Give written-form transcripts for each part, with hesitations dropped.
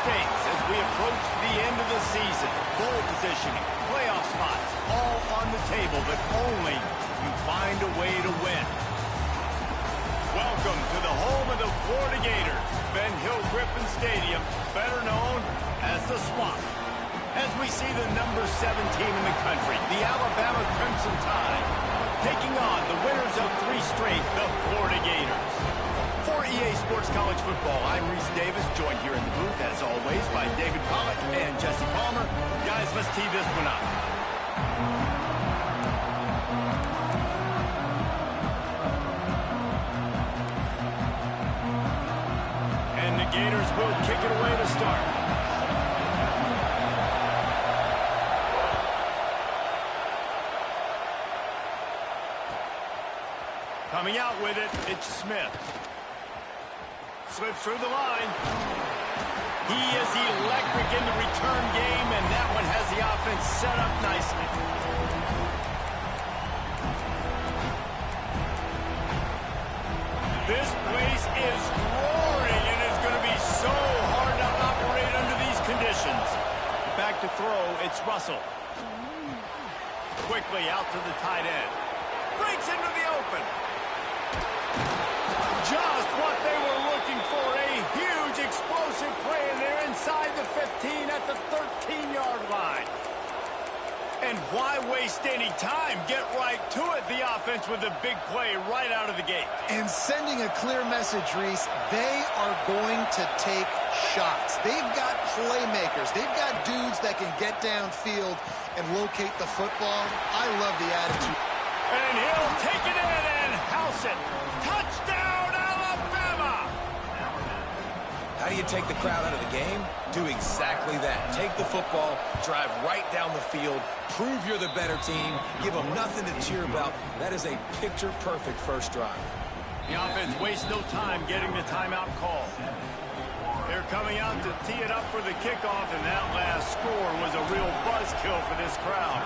stakes as we approach the end of the season. Bowl positioning, playoff spots, all on the table, but only you find a way to win. Welcome to the home of the Florida Gators, Ben Hill Griffin Stadium, better known as the Swamp. As we see the number 7 team in the country, the Alabama Crimson Tide, taking on the winners of 3 straight, the Florida Gators. For EA Sports College Football, I'm Reese Davis, joined here in the booth, as always, by David Pollack and Jesse Palmer. Guys, let's tee this one up. And the Gators will kick it away to start. Coming out with it, it's Smith. Slips through the line. He is electric in the return game, and that one has the offense set up nicely. This place is roaring and is going to be so hard to operate under these conditions. Back to throw, it's Russell. Quickly out to the tight end. Breaks into the open. Just what they were looking for, a huge explosive play, and they're inside the 15 at the 13-yard line. And why waste any time? Get right to it, the offense, with a big play right out of the gate. And sending a clear message, Reese, they are going to take shots. They've got playmakers. They've got dudes that can get downfield and locate the football. I love the attitude. And he'll take it in and house it. Touchdown, Alabama! How do you take the crowd out of the game? Do exactly that. Take the football, drive right down the field, prove you're the better team, give them nothing to cheer about. That is a picture-perfect first drive. The offense wastes no time getting the timeout call. They're coming out to tee it up for the kickoff, and that last score was a real buzzkill for this crowd.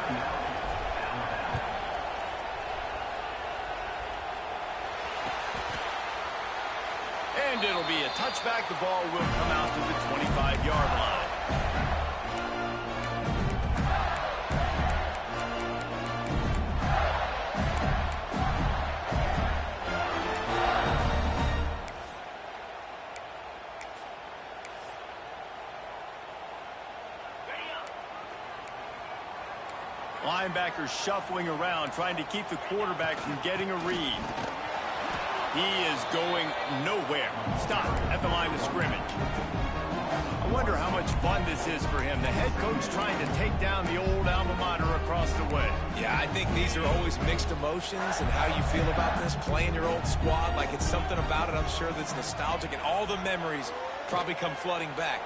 And it'll be a touchback. The ball will come out to the 25-yard line. Linebackers shuffling around, trying to keep the quarterback from getting a read. He is going nowhere. Stop at the line of scrimmage. I wonder how much fun this is for him. The head coach trying to take down the old alma mater across the way. Yeah, I think these are always mixed emotions, and how you feel about this, playing your old squad, like it's something about it, I'm sure, that's nostalgic, and all the memories probably come flooding back.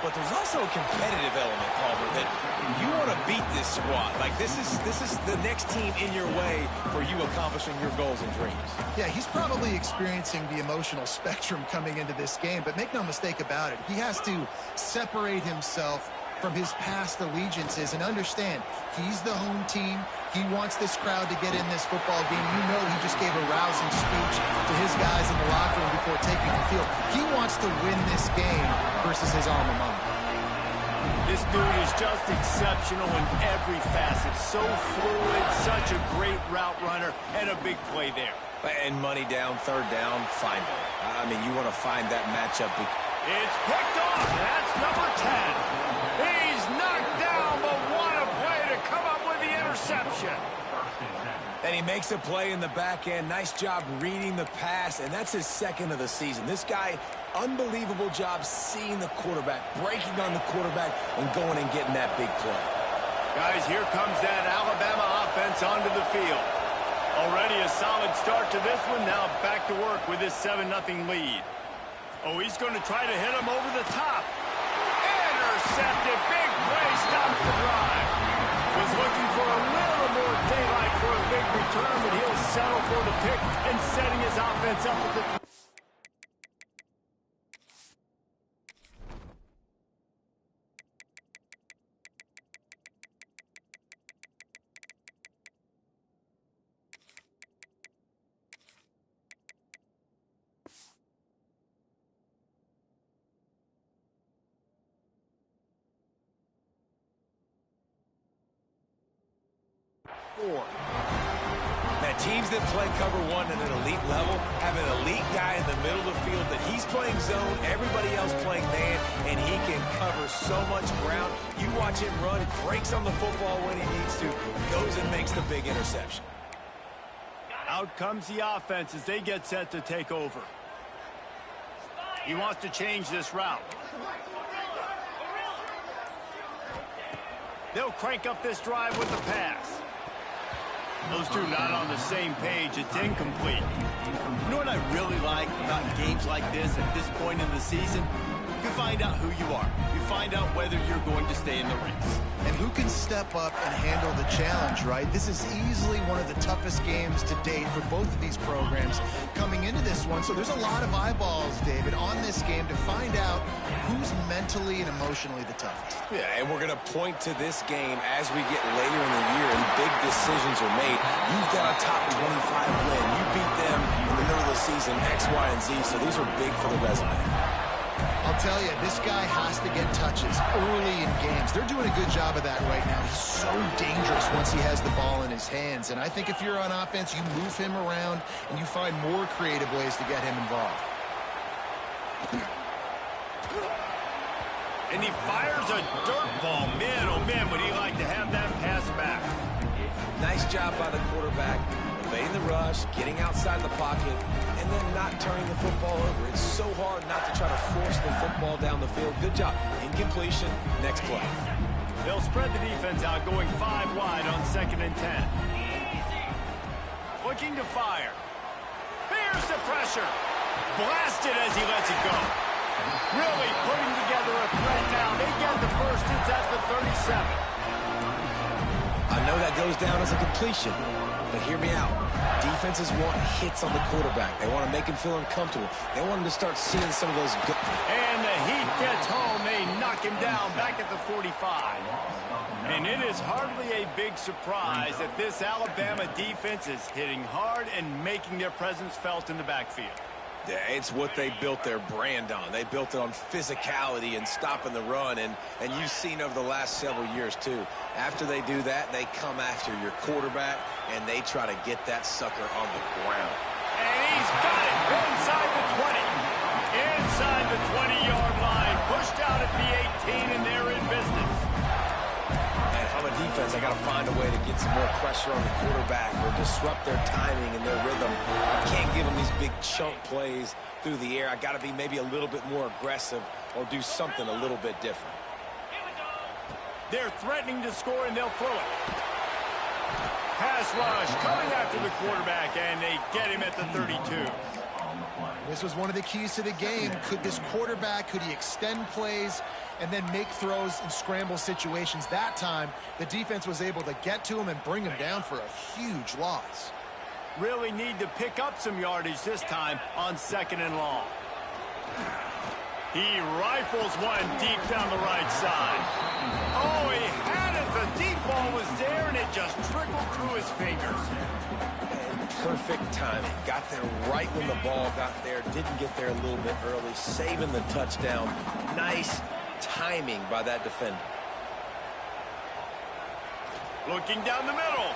But there's also a competitive element, Palmer, that you want to beat this squad. Like, this is the next team in your way for you accomplishing your goals and dreams. Yeah, he's probably experiencing the emotional spectrum coming into this game, but make no mistake about it. He has to separate himself from his past allegiances and understand he's the home team. He wants this crowd to get in this football game. You know he just gave a rousing speech to his guys in the locker room before taking the field. He wants to win this game versus his alma mater. This dude is just exceptional in every facet. So fluid, such a great route runner, and a big play there. And money down, third down, find it. I mean, you want to find that matchup. It's picked off. That's number 10. He's knocked down, but what a play to come up with the interception. And he makes a play in the back end. Nice job reading the pass, and that's his second of the season. This guy, unbelievable job seeing the quarterback, breaking on the quarterback, and going and getting that big play. Guys, here comes that Alabama offense onto the field. Already a solid start to this one. Now back to work with this 7-0 lead. Oh, he's going to try to hit him over the top. Intercepted. Big play. Stops the drive. Was looking for a little more daylight for a big return, but he'll settle for the pick and setting his offense up at the 4. Now, teams that play cover one at an elite level have an elite guy in the middle of the field that he's playing zone, everybody else playing man, and he can cover so much ground. You watch him run, breaks on the football when he needs to, goes and makes the big interception. Out comes the offense as they get set to take over. He wants to change this route. They'll crank up this drive with the pass. Those two not on the same page. It's incomplete. You know what I really like about games like this at this point in the season? You find out who you are. You find out whether you're going to stay in the race. And who can step up and handle the challenge, right? This is easily one of the toughest games to date for both of these programs coming into this one. So there's a lot of eyeballs, David, on this game to find out who's mentally and emotionally the toughest. Yeah, and we're going to point to this game as we get later in the year and big decisions are made. You've got a top 25 win. You beat them in the middle of the season, X, Y, and Z, so these are big for the resume. I'll tell you, this guy has to get touches early in games. They're doing a good job of that right now. He's so dangerous once he has the ball in his hands. And I think if you're on offense, you move him around and you find more creative ways to get him involved. And he fires a dirt ball. Man, oh man, would he like to have that pass back. Nice job by the quarterback, evading the rush, getting outside the pocket, and then not turning the football over. It's so hard not to try to force the football down the field. Good job. Incompletion. Next play. They'll spread the defense out, going 5 wide on 2nd and 10. Looking to fire. Here's the pressure. Blasted as he lets it go. Really putting together a threat now. They get the first. It's at the 37. I know that goes down as a completion, but hear me out. Defenses want hits on the quarterback. They want to make him feel uncomfortable. They want him to start seeing some of those good... And the heat gets home. They knock him down back at the 45. And it is hardly a big surprise that this Alabama defense is hitting hard and making their presence felt in the backfield. Yeah, it's what they built their brand on. They built it on physicality and stopping the run, and you've seen over the last several years, too. After they do that, they come after your quarterback, and they try to get that sucker on the ground. And he's got it inside the 20. Inside the 20-yard line, pushed out at the 18, and they're in business. And if I'm a defense, I got to find a way to get some more pressure on the quarterback or disrupt their timing and their rhythm. I can't give them these big chunk plays through the air. I got to be maybe a little bit more aggressive or do something a little bit different. They're threatening to score, and they'll throw it. Pass rush coming after the quarterback, and they get him at the 32. This was one of the keys to the game. Could this quarterback, could he extend plays and then make throws in scramble situations? That time, the defense was able to get to him and bring him down for a huge loss. Really need to pick up some yardage this time on 2nd and long. He rifles one deep down the right side. Oh, he had it. The deep ball was there, and it just trickled through his fingers. Perfect timing. Got there right when the ball got there. Didn't get there a little bit early. Saving the touchdown. Nice timing by that defender. Looking down the middle.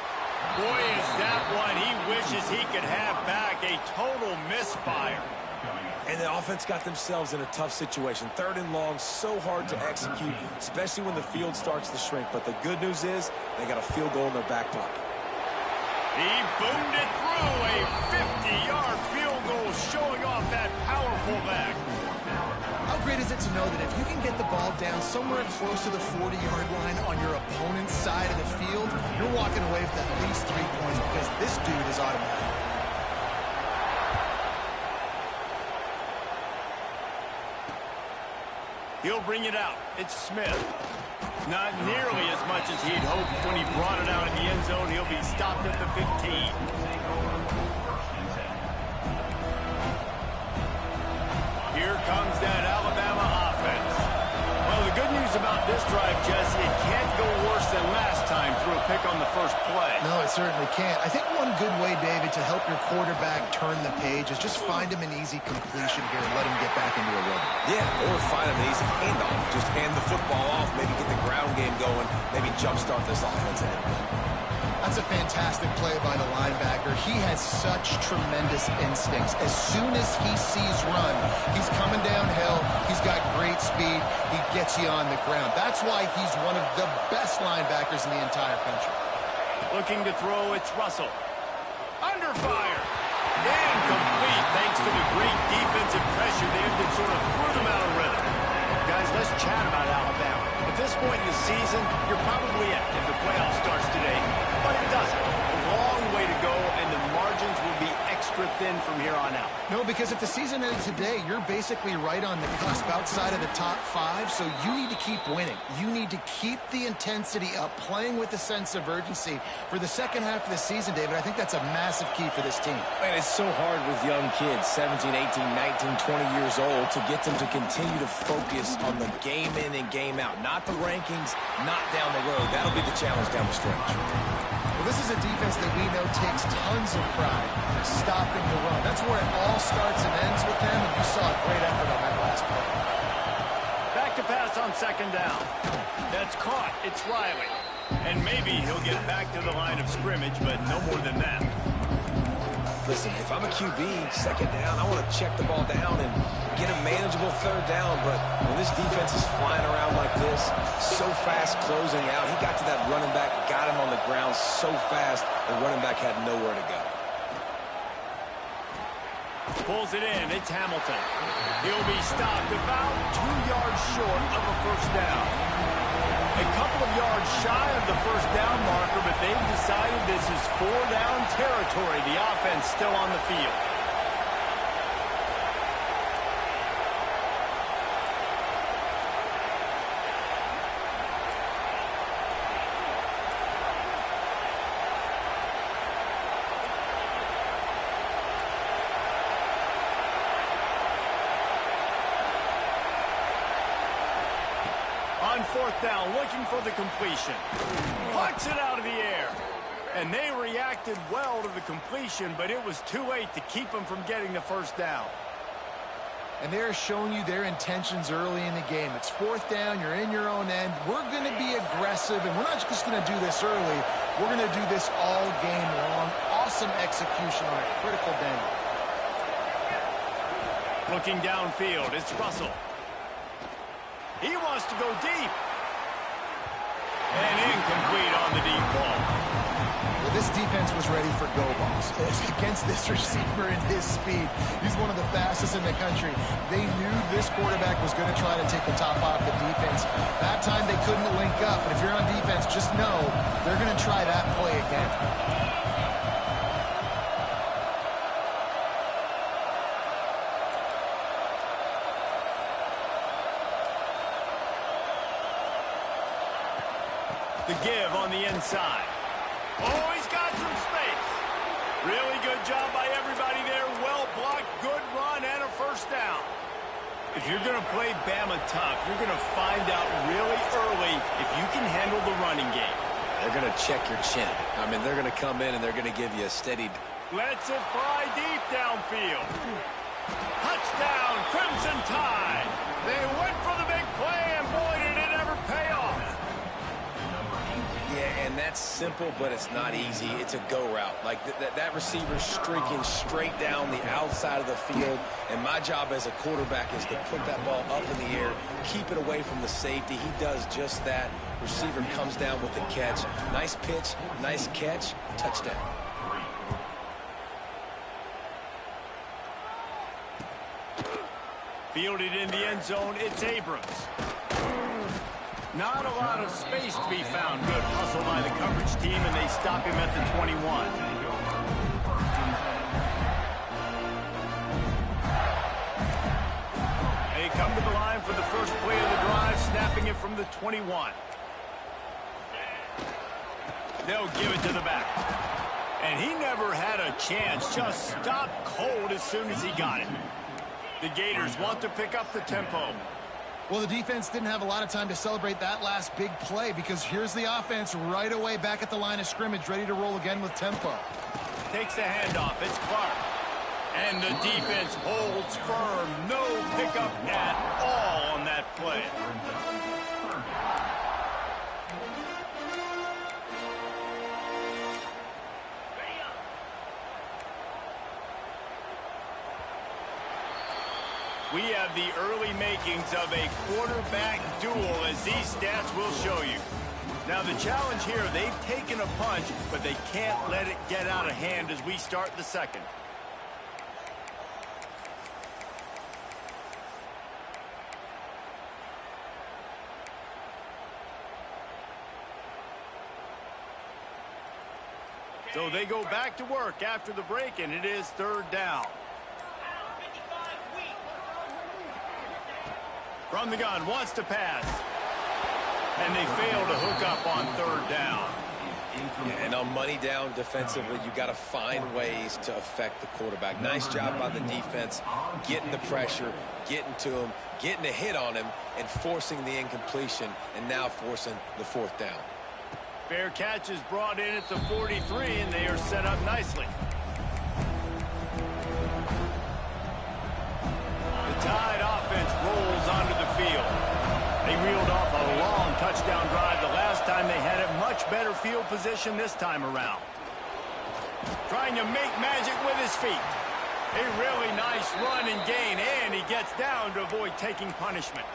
Boy, is that one he wishes he could have back. A total misfire. And the offense got themselves in a tough situation. 3rd and long, so hard to execute, especially when the field starts to shrink. But the good news is they got a field goal in their back pocket. He boomed it through. A 50-yard field goal showing off that powerful leg. How great is it to know that if you can get the ball down somewhere close to the 40-yard line on your opponent's side of the field, you're walking away with at least 3 points because this dude is automatic. He'll bring it out. It's Smith. Not nearly as much as he'd hoped when he brought it out in the end zone. He'll be stopped at the 15. Here comes that Alabama offense. Well, the good news about this drive, Jesse, it can't go worse than last time through a pick on the first play. No, it certainly can't. I think one good way, David, to help your quarterback turn the page is just find him an easy completion here and let him get back into a rhythm. Yeah, or find him an easy handoff. Just hand the football off, maybe get the ground game going, maybe jumpstart this offense a little bit. I That's a fantastic play by the linebacker. He has such tremendous instincts. As soon as he sees run, he's coming downhill. He's got great speed. He gets you on the ground. That's why he's one of the best linebackers in the entire country. Looking to throw, it's Russell. Under fire. And complete thanks to the great defensive pressure there that sort of threw them out of rhythm. Guys, let's chat about Alabama. At this point in the season, you're probably in if the playoff starts today, but it doesn't. A long way to go, and the margins will be extra thin from here on out. No, because if the season ended today, you're basically right on the cusp outside of the top 5, so you need to keep winning. You need to keep the intensity up, playing with a sense of urgency for the second half of the season, David. I think that's a massive key for this team. Man, it's so hard with young kids, 17, 18, 19, 20 years old, to get them to continue to focus on the game in and game out. Not the rankings, not down the road. That'll be the challenge down the stretch. Well, this is a defense that we know takes tons of pride stopping the run. That's where it all starts and ends with them, and you saw a great effort on that last play. Back to pass on second down. That's caught. It's Riley. And maybe he'll get back to the line of scrimmage, but no more than that. Listen, if I'm a QB, second down, I want to check the ball down and get a manageable third down. But when this defense is flying around like this, so fast closing out, he got to that running back, got him on the ground so fast, the running back had nowhere to go. Pulls it in. It's Hamilton. He'll be stopped about 2 yards short of a first down. A couple of yards shy of the first down marker, but they've decided this is 4-down territory. The offense still on the field. On fourth down, looking for the completion. Pucks it out of the air. And they reacted well to the completion, but it was too late to keep them from getting the first down. And they're showing you their intentions early in the game. It's fourth down, you're in your own end. We're going to be aggressive, and we're not just going to do this early. We're going to do this all game long. Awesome execution on a critical down. Looking downfield, it's Russell. He wants to go deep. And incomplete on the deep ball. Well, this defense was ready for go balls. Against this receiver and his speed, he's one of the fastest in the country. They knew this quarterback was going to try to take the top off the defense. That time they couldn't link up. But if you're on defense, just know they're going to try that play again. The give on the inside. Oh, he's got some space. Really good job by everybody there. Well blocked, good run, and a first down. If you're going to play Bama tough, you're going to find out really early if you can handle the running game. They're going to check your chin. I mean, they're going to come in and they're going to give you a steady... Lets it fly deep downfield. Touchdown, Crimson Tide. They went for the big play, and boy, did it ever pay off. Yeah, and that's simple, but it's not easy. It's a go route. Like that receiver's streaking straight down the outside of the field, and my job as a quarterback is to put that ball up in the air, keep it away from the safety. He does just that. Receiver comes down with the catch. Nice pitch, nice catch, touchdown. Fielded in the end zone, it's Abrams. Not a lot of space to be found. Good hustle by the coverage team, and they stop him at the 21. They come to the line for the first play of the drive, snapping it from the 21. They'll give it to the back. And he never had a chance. Just stopped cold as soon as he got it. The Gators want to pick up the tempo. Well, the defense didn't have a lot of time to celebrate that last big play because here's the offense right away back at the line of scrimmage, ready to roll again with tempo. Takes the handoff. It's Clark. And the defense holds firm. No pickup at all on that play. We have the early makings of a quarterback duel, as these stats will show you. Now the challenge here, they've taken a punch, but they can't let it get out of hand as we start the second. So they go back to work after the break, and it is third down. From the gun, wants to pass. And they fail to hook up on third down. Yeah, and on money down defensively, you got to find ways to affect the quarterback. Nice job by the defense, getting the pressure, getting to him, getting a hit on him, and forcing the incompletion, and now forcing the fourth down. Fair catch is brought in at the 43, and they are set up nicely. The Tide offense rolls onto the field. They reeled off a long touchdown drive the last time. They had a much better field position this time around. Trying to make magic with his feet. A really nice run and gain, and he gets down to avoid taking punishment.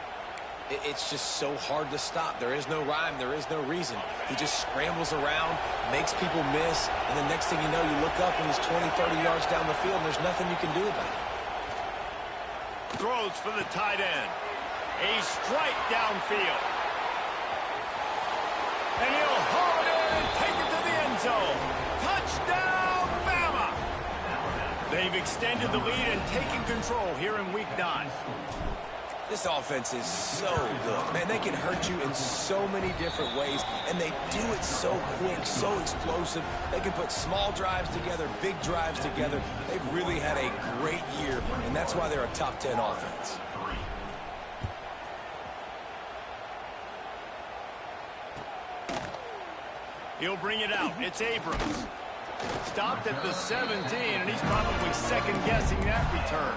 It's just so hard to stop. There is no rhyme. There is no reason. He just scrambles around, makes people miss, and the next thing you know, you look up and he's 20, 30 yards down the field, and there's nothing you can do about it. Throws for the tight end. A strike downfield. And he'll haul it in and take it to the end zone. Touchdown, Bama! They've extended the lead and taken control here in Week 9. This offense is so good. Man, they can hurt you in so many different ways, and they do it so quick, so explosive. They can put small drives together, big drives together. They've really had a great year, and that's why they're a top 10 offense. He'll bring it out. It's Abrams. Stopped at the 17, and he's probably second-guessing that return.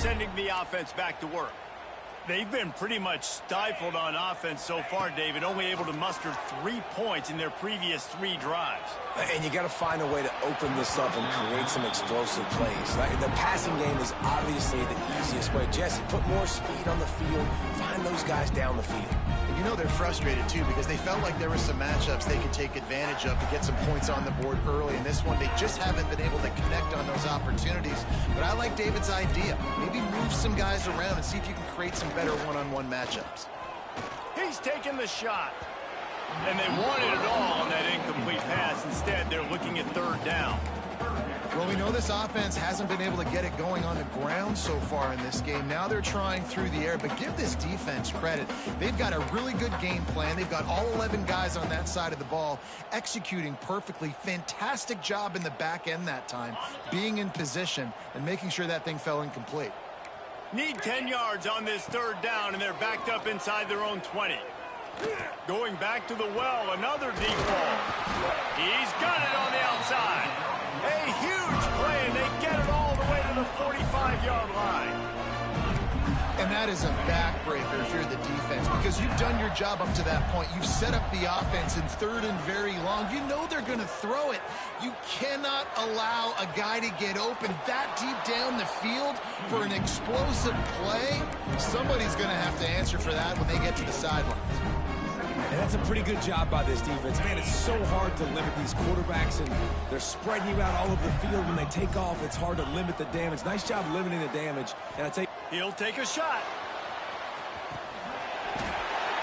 Sending the offense back to work. They've been pretty much stifled on offense so far, David, only able to muster 3 points in their previous 3 drives. And you got to find a way to open this up and create some explosive plays. Like, the passing game is obviously the easiest way. Jesse, put more speed on the field. Find those guys down the field. You know they're frustrated, too, because they felt like there were some matchups they could take advantage of to get some points on the board early. In this one, they just haven't been able to connect on those opportunities. But I like David's idea. Maybe move some guys around and see if you can create some better one-on-one matchups. He's taking the shot. And they wanted it all on that incomplete pass. Instead, they're looking at third down. Well, we know this offense hasn't been able to get it going on the ground so far in this game. Now they're trying through the air, but give this defense credit. They've got a really good game plan. They've got all 11 guys on that side of the ball executing perfectly. Fantastic job in the back end that time, being in position and making sure that thing fell incomplete. Need 10 yards on this third down, and they're backed up inside their own 20. Going back to the well, another deep ball. He's got it on the outside. A huge play, and they get it all the way to the 45-yard line. And that is a backbreaker if you're the defense, because you've done your job up to that point. You've set up the offense in third and very long. You know they're going to throw it. You cannot allow a guy to get open that deep down the field for an explosive play. Somebody's going to have to answer for that when they get to the sidelines. And that's a pretty good job by this defense. Man, it's so hard to limit these quarterbacks, and they're spreading you out all over the field. When they take off, it's hard to limit the damage. Nice job limiting the damage. And I tell you, he'll take a shot.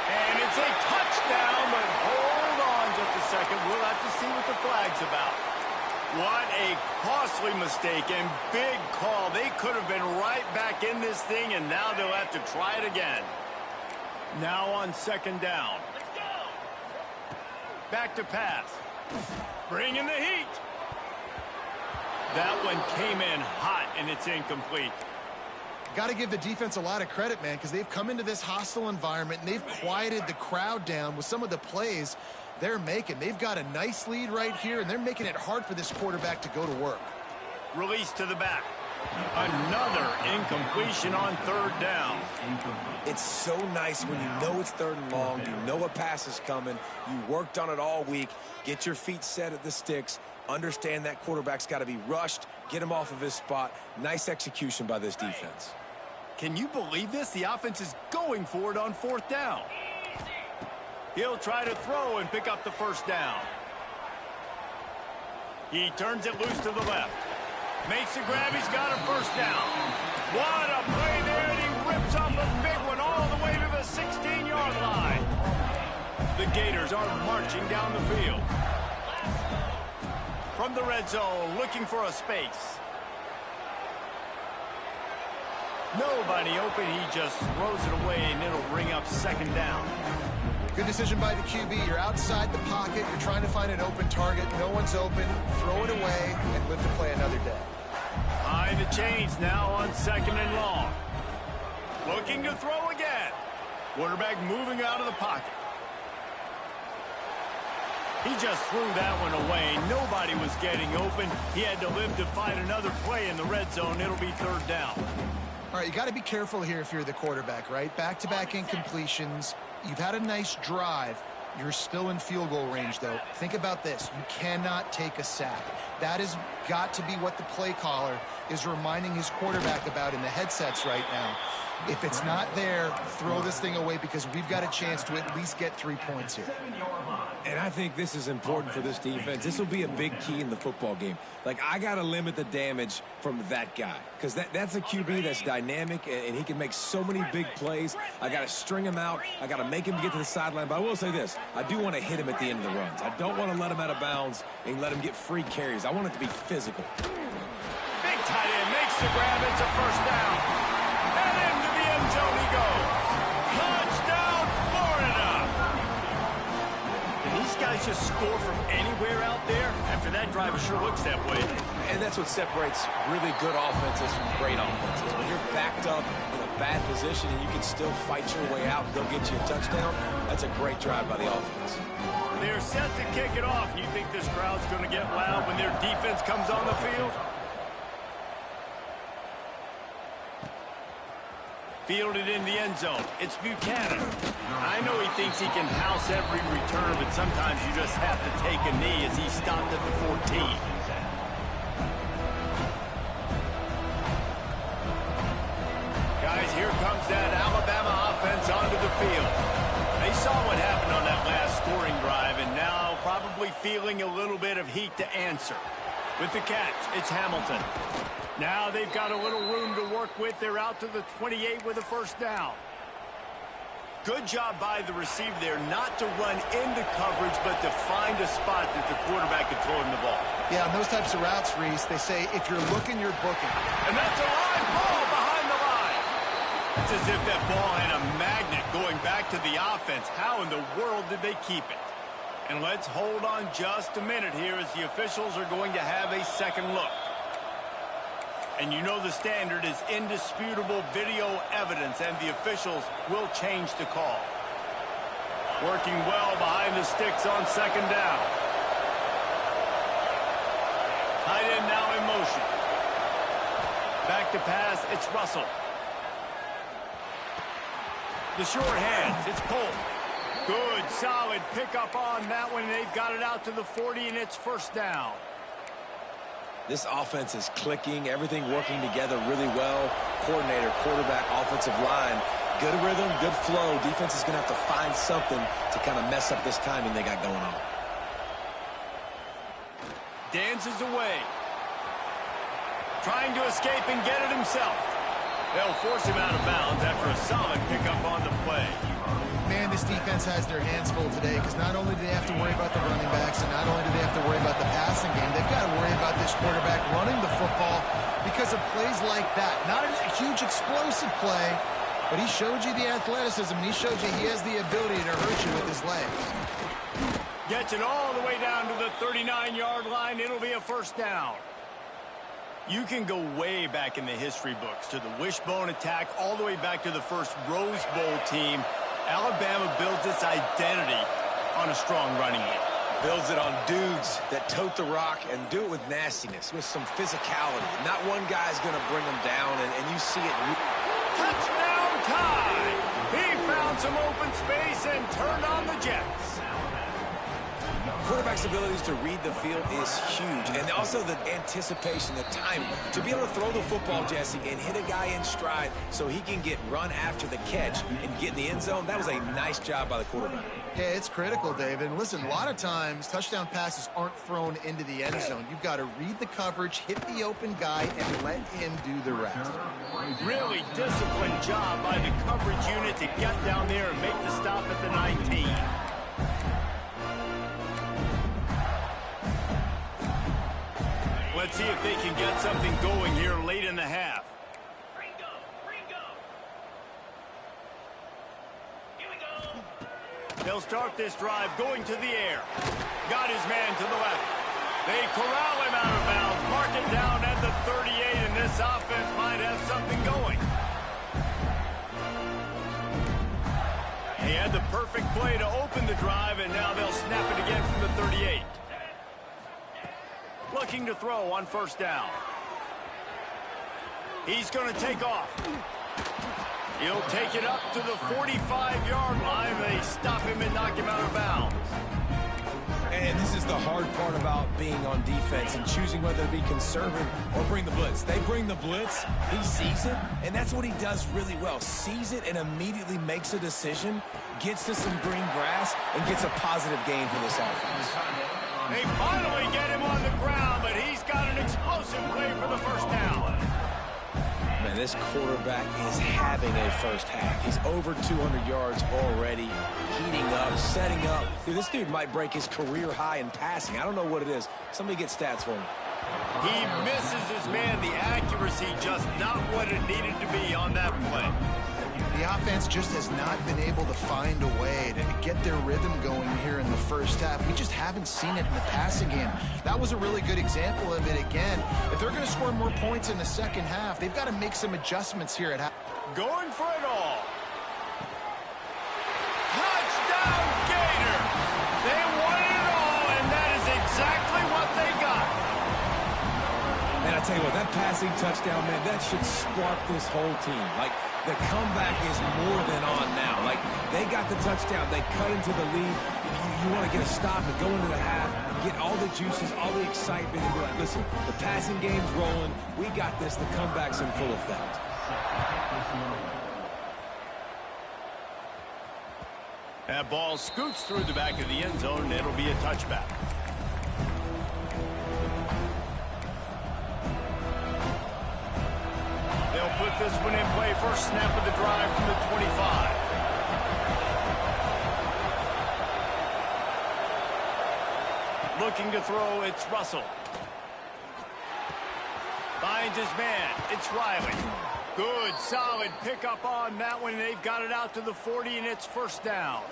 And it's a touchdown, but hold on just a second. We'll have to see what the flag's about. What a costly mistake and big call. They could have been right back in this thing, and now they'll have to try it again. Now on second down. Back to pass. Bringing the heat. That one came in hot, and it's incomplete. Got to give the defense a lot of credit, man, because they've come into this hostile environment, and they've quieted the crowd down with some of the plays they're making. They've got a nice lead right here, and they're making it hard for this quarterback to go to work. Release to the back. Another incompletion on third down. It's so nice when you know it's third and long, you know a pass is coming, you worked on it all week, get your feet set at the sticks, understand that quarterback's got to be rushed, get him off of his spot. Nice execution by this defense. Can you believe this? The offense is going for it on fourth down. He'll try to throw and pick up the first down. He turns it loose to the left. Makes the grab. He's got a first down. What a play there, and he rips off a big one all the way to the 16-yard line. The Gators are marching down the field. From the red zone, looking for a space. Nobody open. He just throws it away, and it'll bring up second down. Good decision by the QB. You're outside the pocket. You're trying to find an open target. No one's open. Throw it away and live to play another day. Behind the chains now on second and long. Looking to throw again. Quarterback moving out of the pocket. He just threw that one away. Nobody was getting open. He had to live to find another play in the red zone. It'll be third down. All right, you got to be careful here if you're the quarterback, right? Back-to-back incompletions. You've had a nice drive. You're still in field goal range, though. Think about this. You cannot take a sack. That has got to be what the play caller is reminding his quarterback about in the headsets right now. If it's not there, throw this thing away because we've got a chance to at least get 3 points here. And I think this is important for this defense. This will be a big key in the football game. Like, I got to limit the damage from that guy because that's a QB that's dynamic and he can make so many big plays. I got to string him out. I got to make him get to the sideline. But I will say this. I do want to hit him at the end of the runs. I don't want to let him out of bounds and let him get free carries. I want it to be physical. Big tight end makes the grab. It's a first down. And into the end zone he goes. Touchdown, Florida! And these guys just score from anywhere out there. After that drive, it sure looks that way. And that's what separates really good offenses from great offenses. When you're backed up in a bad position and you can still fight your way out and go get you a touchdown, that's a great drive by the offense. They're set to kick it off. You think this crowd's going to get loud when their defense comes on the field? Fielded in the end zone. It's Buchanan. I know he thinks he can house every return, but sometimes you just have to take a knee as he stopped at the 14. Guys, here comes that Alabama offense onto the field. They saw what happened on that last scoring drive, and now probably feeling a little bit of heat to answer. With the catch, it's Hamilton. Now they've got a little room to work with. They're out to the 28 with a first down. Good job by the receiver there not to run into coverage, but to find a spot that the quarterback could throw him the ball. Yeah, on those types of routes, Reese, they say if you're looking, you're booking. And that's a live ball behind the line. It's as if that ball had a magnet going back to the offense. How in the world did they keep it? And let's hold on just a minute here as the officials are going to have a second look. And you know the standard is indisputable video evidence, and the officials will change the call. Working well behind the sticks on second down. Tight end now in motion. Back to pass, it's Russell. The short hands, it's Cole. Good, solid pickup on that one. They've got it out to the 40, and it's first down. This offense is clicking, everything working together really well. Coordinator, quarterback, offensive line, good rhythm, good flow. Defense is going to have to find something to kind of mess up this timing they got going on. Dances away. Trying to escape and get it himself. They'll force him out of bounds after a solid pickup on the play. Man, this defense has their hands full today because not only do they have to worry about the running backs and not only do they have to worry about the passing game, they've got to worry about this quarterback running the football because of plays like that. Not a huge explosive play, but he showed you the athleticism and he showed you he has the ability to hurt you with his legs. Gets it all the way down to the 39-yard line. It'll be a first down. You can go way back in the history books to the wishbone attack all the way back to the first Rose Bowl team. Alabama builds its identity on a strong running game. Builds it on dudes that tote the rock and do it with nastiness, with some physicality. Not one guy's going to bring them down, and you see it. Touchdown Tide! He found some open space and turned on the Jets. Quarterback's abilities to read the field is huge, and also the anticipation, the timing. To be able to throw the football, Jesse, and hit a guy in stride so he can get run after the catch and get in the end zone, that was a nice job by the quarterback. Yeah, it's critical, David. And listen, a lot of times touchdown passes aren't thrown into the end zone. You've got to read the coverage, hit the open guy, and let him do the rest. Really disciplined job by the coverage unit to get down there and make the stop at the 19. Let's see if they can get something going here late in the half. They'll start this drive going to the air. Got his man to the left. They corral him out of bounds. Mark it down at the 38, and this offense might have something going. He had the perfect play to open the drive, and now they'll snap it again from the 38. Looking to throw on first down. He's going to take off. He'll take it up to the 45-yard line. They stop him and knock him out of bounds. And this is the hard part about being on defense and choosing whether to be conservative or bring the blitz. They bring the blitz, he sees it, and that's what he does really well. Sees it and immediately makes a decision, gets to some green grass, and gets a positive gain for this offense. They finally get him on the ground, but he's got an explosive play for the first down. Man, this quarterback is having a first half. He's over 200 yards already, heating up, setting up. Dude, this dude might break his career high in passing. I don't know what it is. Somebody get stats for me. He misses his man. The accuracy just not what it needed to be on that play. The offense just has not been able to find a way to get their rhythm going here in the first half. We just haven't seen it in the passing game. That was a really good example of it again. If they're going to score more points in the second half, they've got to make some adjustments here at half. Going for it all. Touchdown Gators! They wanted it all, and that is exactly what they got. And I tell you what, that passing touchdown, man, that should spark this whole team. Like, the comeback is more than on now. Like, they got the touchdown. They cut into the lead. You want to get a stop and go into the half, get all the juices, all the excitement, and be like, listen, the passing game's rolling. We got this. The comeback's in full effect. That ball scoots through the back of the end zone, and it'll be a touchback. They'll put this one in play. First snap of the drive from the 25. Looking to throw, it's Russell. Finds his man, it's Riley. Good, solid pickup on that one. They've got it out to the 40, and it's first down.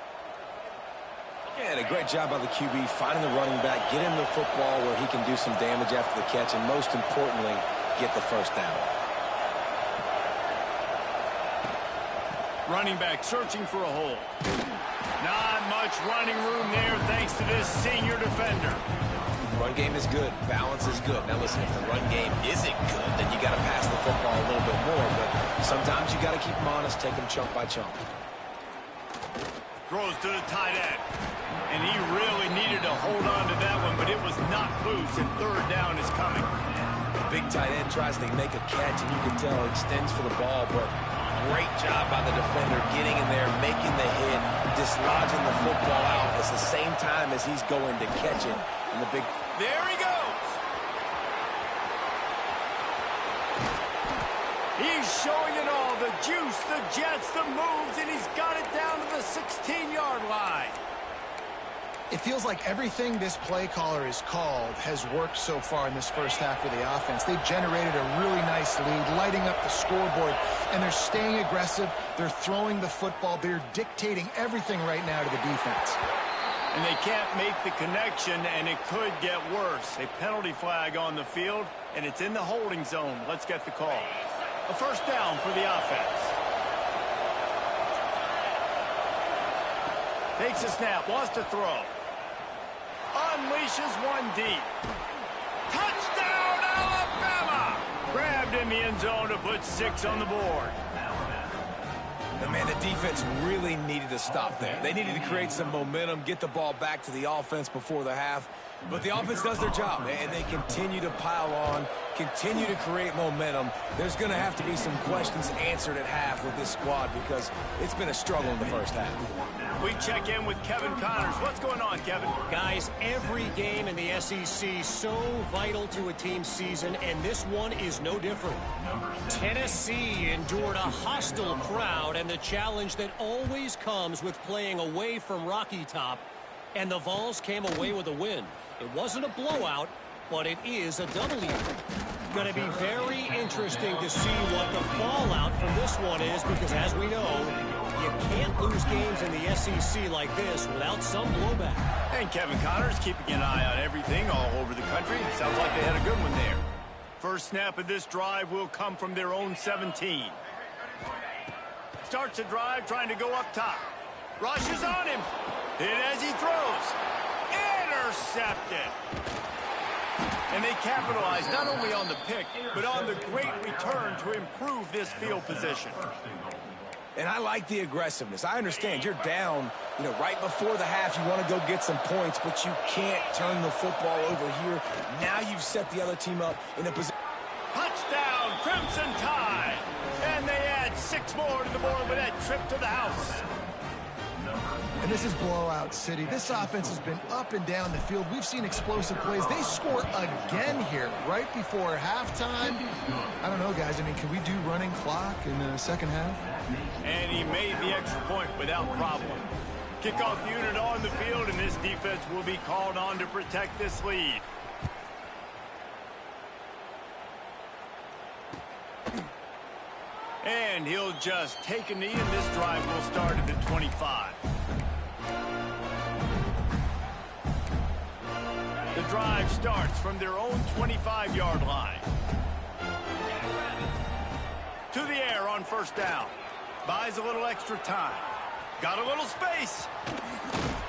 Yeah, and a great job by the QB finding the running back, get him the football where he can do some damage after the catch, and most importantly, get the first down. Running back searching for a hole. Not much running room there thanks to this senior defender. Run game is good. Balance is good. Now listen, if the run game isn't good, then you got to pass the football a little bit more. But sometimes you got to keep them honest, take them chunk by chunk. Throws to the tight end. And he really needed to hold on to that one, but it was not loose, and third down is coming. Big tight end tries to make a catch, and you can tell he extends for the ball, but great job by the defender getting in there, making the hit, dislodging the football out at the same time as he's going to catch it. And the big... There he goes. He's showing it all. The juice, the jets, the moves, and he's got it down to the 16-yard line. It feels like everything this play caller has called has worked so far in this first half of the offense. They've generated a really nice lead, lighting up the scoreboard, and they're staying aggressive. They're throwing the football. They're dictating everything right now to the defense. And they can't make the connection, and it could get worse. A penalty flag on the field, and it's in the holding zone. Let's get the call. A first down for the offense. Takes a snap, wants to throw. unleashes one deep. Touchdown, Alabama! Grabbed in the end zone to put 6 on the board. And man, the defense really needed to stop there. They needed to create some momentum, get the ball back to the offense before the half. But the offense does their job, and they continue to pile on, continue to create momentum. There's going to have to be some questions answered at half with this squad because it's been a struggle in the first half. We check in with Kevin Connors. What's going on, Kevin? Guys, every game in the SEC so vital to a team's season, and this one is no different. Tennessee endured a hostile crowd and the challenge that always comes with playing away from Rocky Top, and the Vols came away with a win. It wasn't a blowout, but it is a W. Going to be very interesting to see what the fallout from this one is because, as we know, you can't lose games in the SEC like this without some blowback. And Kevin Connors keeping an eye on everything all over the country. Sounds like they had a good one there. First snap of this drive will come from their own 17. Starts the drive trying to go up top. Rushes on him. Hit as he throws. Intercepted. And they capitalize not only on the pick, but on the great return to improve this field position. And I like the aggressiveness. I understand you're down, right before the half. You want to go get some points, but you can't turn the football over here. Now you've set the other team up in a position. Touchdown, Crimson Tide. And they add 6 more to the board with that trip to the house. And this is blowout city. This offense has been up and down the field. We've seen explosive plays. They score again here right before halftime. I don't know, guys. I mean, can we do running clock in the second half? And he made the extra point without problem. Kickoff unit on the field, and this defense will be called on to protect this lead. And he'll just take a knee, and this drive will start at the 25. The drive starts from their own 25-yard line. To the air on first down. Buys a little extra time. Got a little space.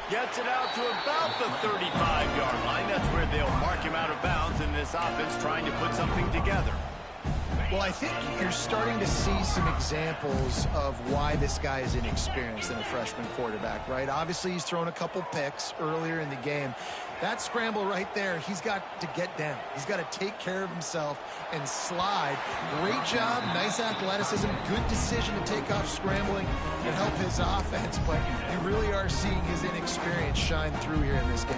Gets it out to about the 35-yard line. That's where they'll mark him out of bounds in this offense trying to put something together. Well, I think you're starting to see some examples of why this guy is inexperienced in a freshman quarterback, right? Obviously, he's thrown a couple picks earlier in the game. That scramble right there, he's got to get down. He's got to take care of himself and slide. Great job, nice athleticism, good decision to take off scrambling and help his offense, but you really are seeing his inexperience shine through here in this game.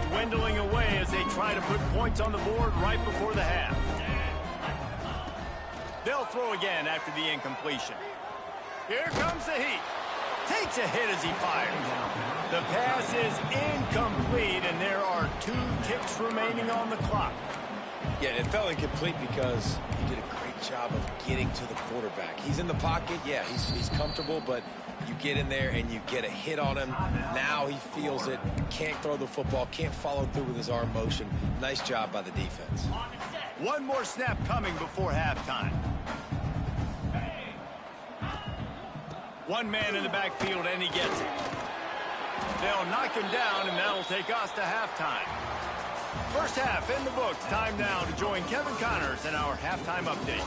Dwindling away as they try to put points on the board right before the half. They'll throw again after the incompletion. Here comes the heat. Takes a hit as he fires. The pass is incomplete, and there are 2 ticks remaining on the clock. Yeah, it fell incomplete because he did a great job of getting to the quarterback. He's in the pocket. Yeah, he's comfortable, but you get in there and you get a hit on him. Now he feels it, can't throw the football, can't follow through with his arm motion. Nice job by the defense. One more snap coming before halftime. One man in the backfield, and he gets it. They'll knock him down, and that'll take us to halftime. First half in the books. Time now to join Kevin Connors in our halftime update.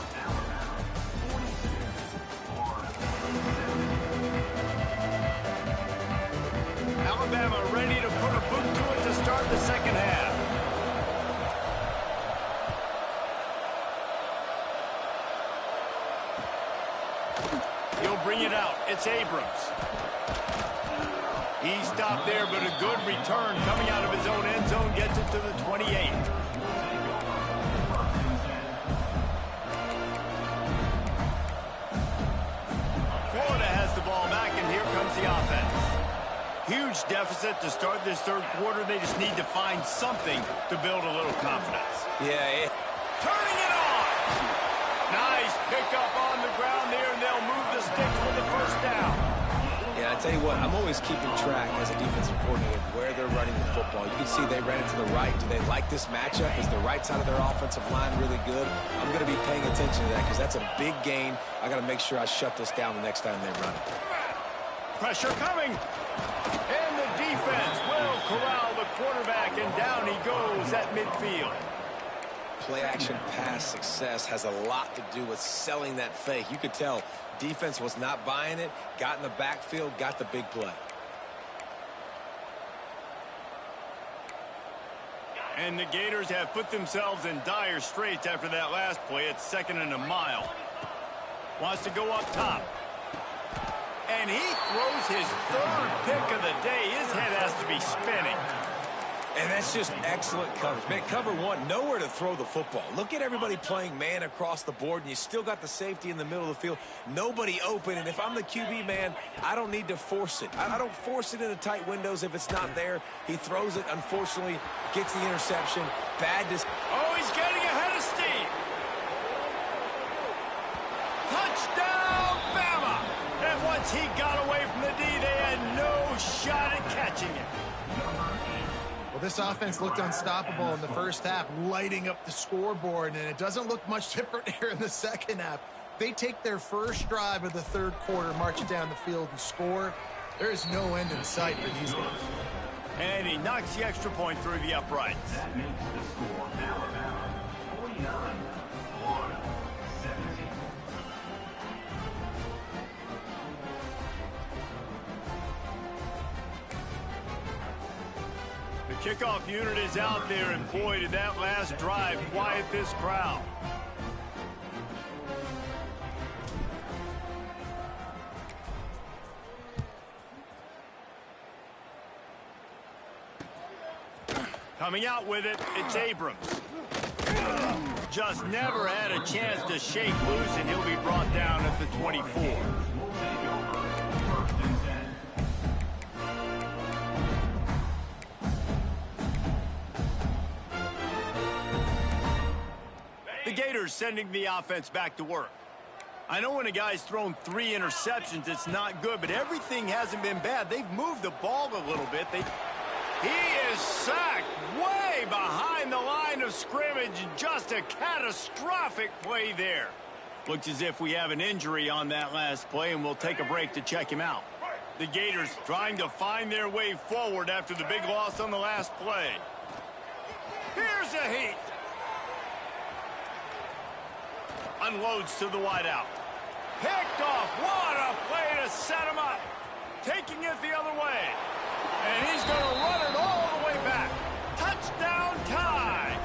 Alabama ready to put a boot to it to start the second half. He'll bring it out. It's Abrams. He stopped there, but a good return coming out of his own end zone gets it to the 28. Florida has the ball back, and here comes the offense. Huge deficit to start this third quarter. They just need to find something to build a little confidence. Yeah. Turning it on. Nice pickup on the ground there, and they'll move the sticks for the first down. Yeah, I tell you what, I'm always keeping track as a defensive coordinator where they're running the football. You can see they ran it to the right. Do they like this matchup? Is the right side of their offensive line really good? I'm going to be paying attention to that because that's a big gain. I got to make sure I shut this down the next time they run it. Pressure coming. And the defense will corral the quarterback, and down he goes at midfield. Play-action pass success has a lot to do with selling that fake. You could tell defense was not buying it, got in the backfield, got the big play. And the Gators have put themselves in dire straits after that last play. It's 2nd and a mile. Wants to go up top. And he throws his 3rd pick of the day. His head has to be spinning. And that's just excellent coverage. Man, cover one, nowhere to throw the football. Look at everybody playing man across the board, and you still got the safety in the middle of the field. Nobody open, and if I'm the QB, man, I don't need to force it. I don't force it into tight windows if it's not there. He throws it, unfortunately, gets the interception. Bad decision. Oh, he's getting ahead of steam. Touchdown, Bama! And once he got away from the D, they had no shot at catching it. Well, this offense looked unstoppable in the first half, lighting up the scoreboard, and it doesn't look much different here in the second half. They take their first drive of the 3rd quarter, march it down the field, and score. There is no end in sight for these guys. And he knocks the extra point through the uprights. That makes the score Alabama 49, 17. The kickoff unit is out there, and boy, did that last drive quiet this crowd. Coming out with it, it's Abrams. Just never had a chance to shake loose, and he'll be brought down at the 24. The Gators sending the offense back to work. I know when a guy's thrown 3 interceptions, it's not good, but everything hasn't been bad. They've moved the ball a little bit. He is sacked way behind the line of scrimmage. Just a catastrophic play there. Looks as if we have an injury on that last play, and we'll take a break to check him out. The Gators trying to find their way forward after the big loss on the last play. Here's a heat. Unloads to the wideout. Picked off. What a play to set him up. Taking it the other way. And he's going to run it all the way back. Touchdown tie.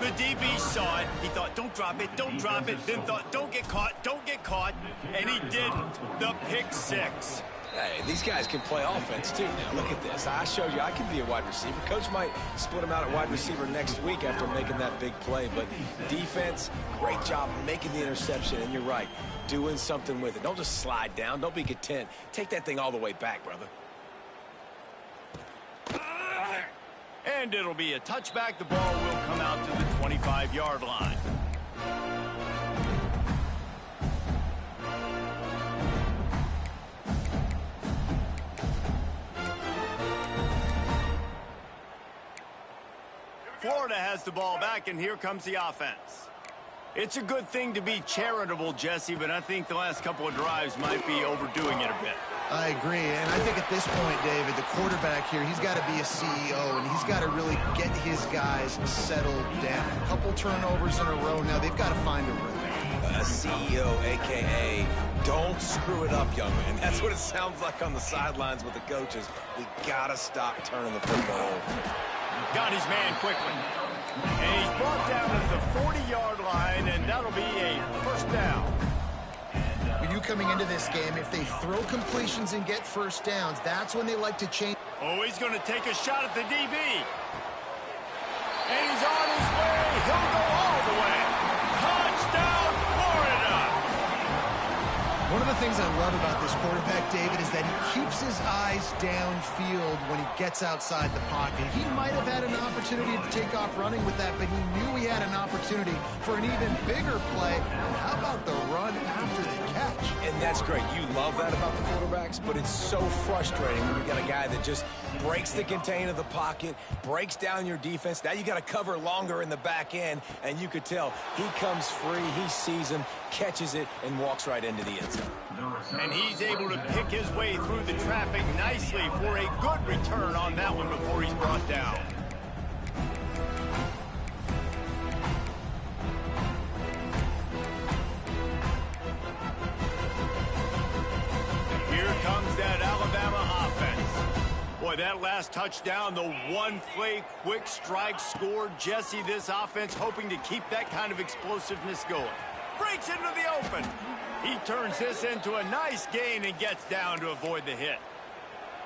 The DB saw it. He thought, don't drop it, don't drop it. Then thought, don't get caught, don't get caught. And he didn't. The pick 6. Hey, these guys can play offense, too. Now, look at this. I showed you I can be a wide receiver. Coach might split him out at wide receiver next week after making that big play. But defense, great job making the interception. And you're right, doing something with it. Don't just slide down. Don't be content. Take that thing all the way back, brother. And it'll be a touchback. The ball will come out to the 25-yard line. Florida has the ball back, and here comes the offense. It's a good thing to be charitable, Jesse, but I think the last couple of drives might be overdoing it a bit. I agree, and I think at this point, David, the quarterback here, he's got to be a CEO, and he's got to really get his guys settled down. A couple turnovers in a row now. They've got to find a rhythm. A CEO, a.k.a. don't screw it up, young man. That's what it sounds like on the sidelines with the coaches. We got to stop turning the football over. Got his man quickly. And he's brought down at the 40-yard line, and that'll be a first down. When you coming into this game, if they throw completions and get first downs, that's when they like to change. Oh, he's going to take a shot at the DB. And he's on his way. He'll go all the way. Touchdown, Florida. One of the things I love about this quarterback, David, is that he keeps his eyes downfield when he gets outside the pocket. He might have had an opportunity to take off running with that, but he knew he had an opportunity for an even bigger play. And how about the run after the catch? catch. And that's great. You love that about the quarterbacks, but it's so frustrating when you got a guy that just breaks the contain of the pocket, breaks down your defense. Now you got to cover longer in the back end, and you could tell he comes free, he sees him, catches it, and walks right into the end zone. And he's able to pick his way through the traffic nicely for a good return on that one before he's brought down. Here comes that Alabama offense. Boy, that last touchdown, the one-play quick strike score. Jesse, this offense hoping to keep that kind of explosiveness going. Breaks into the open. He turns this into a nice gain and gets down to avoid the hit.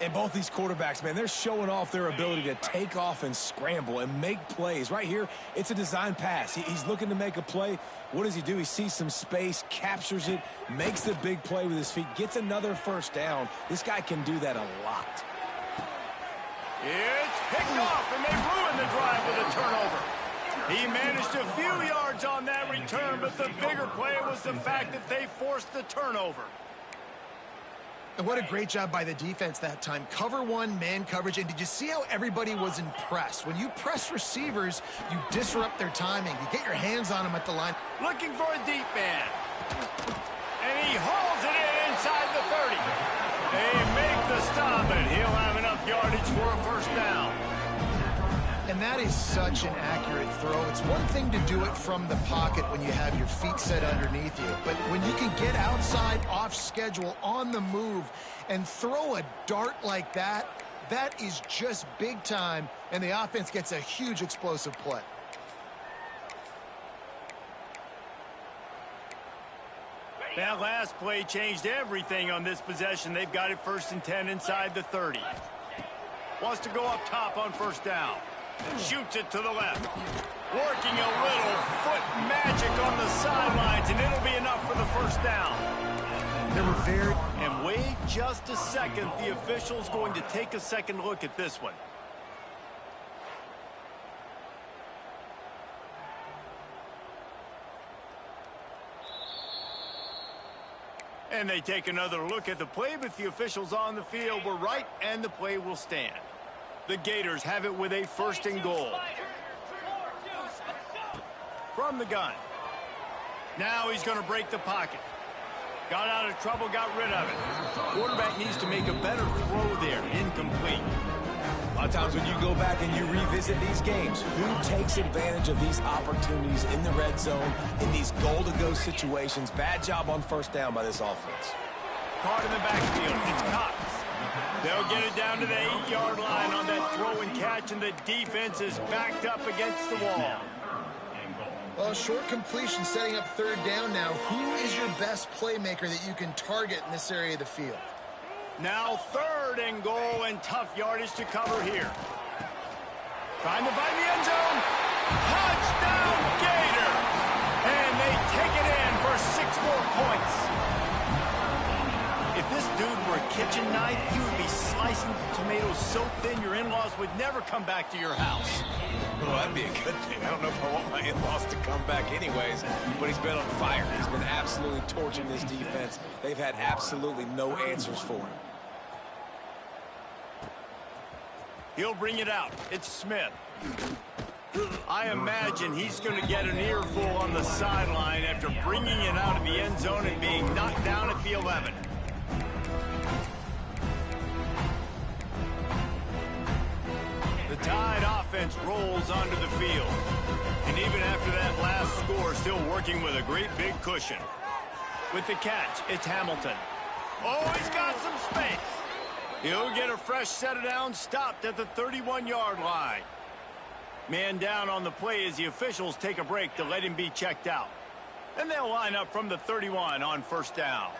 And both these quarterbacks, man, they're showing off their ability to take off and scramble and make plays. Right here, it's a design pass. He's looking to make a play. What does he do? He sees some space, captures it, makes the big play with his feet, gets another first down. This guy can do that a lot. It's picked off, and they ruin the drive with a turnover. He managed a few yards on that return, but the bigger play was the fact that they forced the turnover. And what a great job by the defense that time. Cover one, man coverage. And did you see how everybody was impressed? When you press receivers, you disrupt their timing. You get your hands on them at the line. Looking for a deep man. And he hauls it in inside the 30. They make the stop, and he'll have enough yardage for a first down. And that is such an accurate throw. It's one thing to do it from the pocket when you have your feet set underneath you, but when you can get outside, off schedule, on the move, and throw a dart like that, that is just big time, and the offense gets a huge explosive play. That last play changed everything on this possession. They've got it 1st and 10 inside the 30. Wants to go up top on first down. Shoots it to the left. Working a little foot magic on the sidelines, and it'll be enough for the first down. They were very... And wait just a second. The official's going to take a second look at this one. And they take another look at the play, but the officials on the field were right, and the play will stand. The Gators have it with a 1st and goal. From the gun. Now he's going to break the pocket. Got out of trouble, got rid of it. Quarterback needs to make a better throw there. Incomplete. A lot of times when you go back and you revisit these games, who takes advantage of these opportunities in the red zone, in these goal-to-go situations? Bad job on first down by this offense. Caught in the backfield. It's Cox. They'll get it down to the 8-yard line on that throw and catch, and the defense is backed up against the wall. Well, short completion setting up 3rd down now. Who is your best playmaker that you can target in this area of the field? Now 3rd and goal, and tough yardage to cover here. Trying to find the end zone. Touchdown, Gator! And they take it in for 6 more points. If this dude were a kitchen knife, he would be slicing tomatoes so thin your in-laws would never come back to your house. Well, that'd be a good thing. I don't know if I want my in-laws to come back anyways, but he's been on fire. He's been absolutely torching this defense. They've had absolutely no answers for him. He'll bring it out. It's Smith. I imagine he's going to get an earful on the sideline after bringing it out of the end zone and being knocked down at the 11. The Tide offense rolls onto the field. And even after that last score, still working with a great big cushion. With the catch, it's Hamilton. Oh, he's got some space. He'll get a fresh set of downs, stopped at the 31-yard line. Man down on the play as the officials take a break to let him be checked out. And they'll line up from the 31 on first down.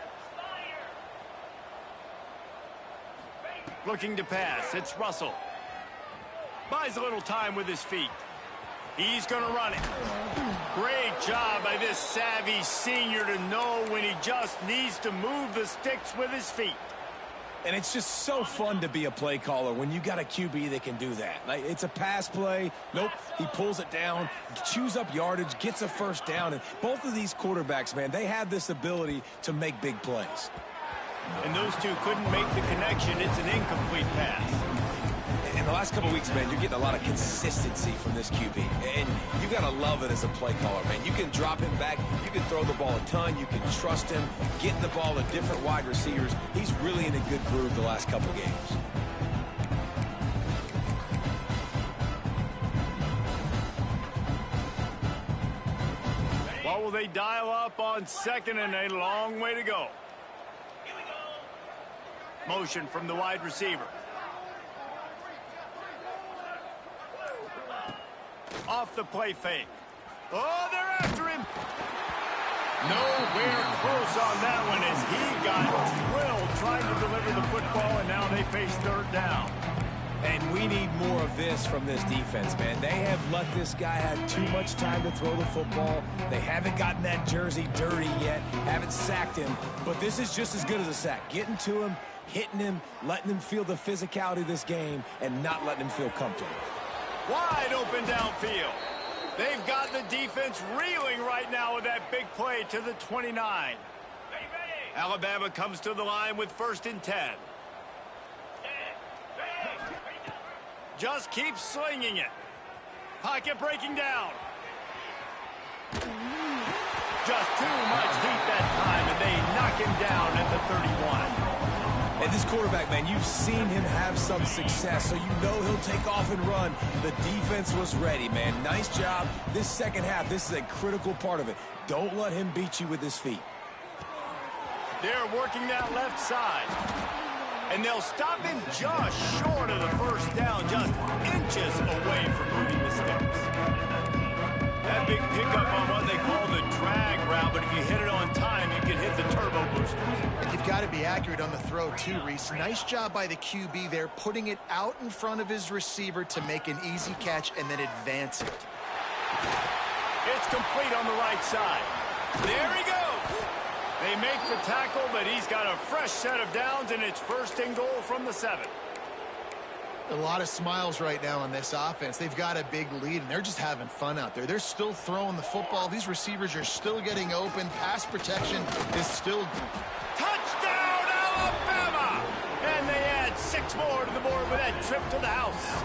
Looking to pass, it's Russell. Buys a little time with his feet. He's going to run it. Great job by this savvy senior to know when he just needs to move the sticks with his feet. And it's just so fun to be a play caller when you got a QB that can do that. Like, it's a pass play. Nope, he pulls it down, chews up yardage, gets a first down. And both of these quarterbacks, man, they have this ability to make big plays. And those two couldn't make the connection. It's an incomplete pass. In the last couple of weeks, man, you're getting a lot of consistency from this QB. And you got to love it as a play caller, man. You can drop him back. You can throw the ball a ton. You can trust him, getting the ball to different wide receivers. He's really in a good groove the last couple of games. What will they dial up on second and a long way to go? Motion from the wide receiver. Off the play fake. Oh, they're after him. Nowhere close on that one as he got drilled trying to deliver the football, and now they face third down. And we need more of this from this defense, man. They have let this guy have too much time to throw the football. They haven't gotten that jersey dirty yet, haven't sacked him. But this is just as good as a sack. Getting to him, hitting him, letting him feel the physicality of this game, and not letting him feel comfortable. Wide open downfield. They've got the defense reeling right now with that big play to the 29. Alabama comes to the line with 1st and 10. Just keep slinging it. Pocket breaking down. Just too much heat that time, and they knock him down at the 31. And this quarterback, man, you've seen him have some success, so you know he'll take off and run. The defense was ready, man. Nice job. This second half, this is a critical part of it. Don't let him beat you with his feet. They're working that left side. And they'll stop him just short of the first down, just inches away from moving the sticks. That big pickup on what they call the drag route, but if you hit it on time, you can hit the turbo boosters. And you've got to be accurate on the throw, too, Reese. Nice job by the QB there, putting it out in front of his receiver to make an easy catch and then advance it. It's complete on the right side. There he goes. They make the tackle, but he's got a fresh set of downs, and it's 1st and goal from the 7. A lot of smiles right now on this offense. They've got a big lead, and they're just having fun out there. They're still throwing the football. These receivers are still getting open. Pass protection is still... Touchdown, Alabama! And they add 6 more to the board with that trip to the house.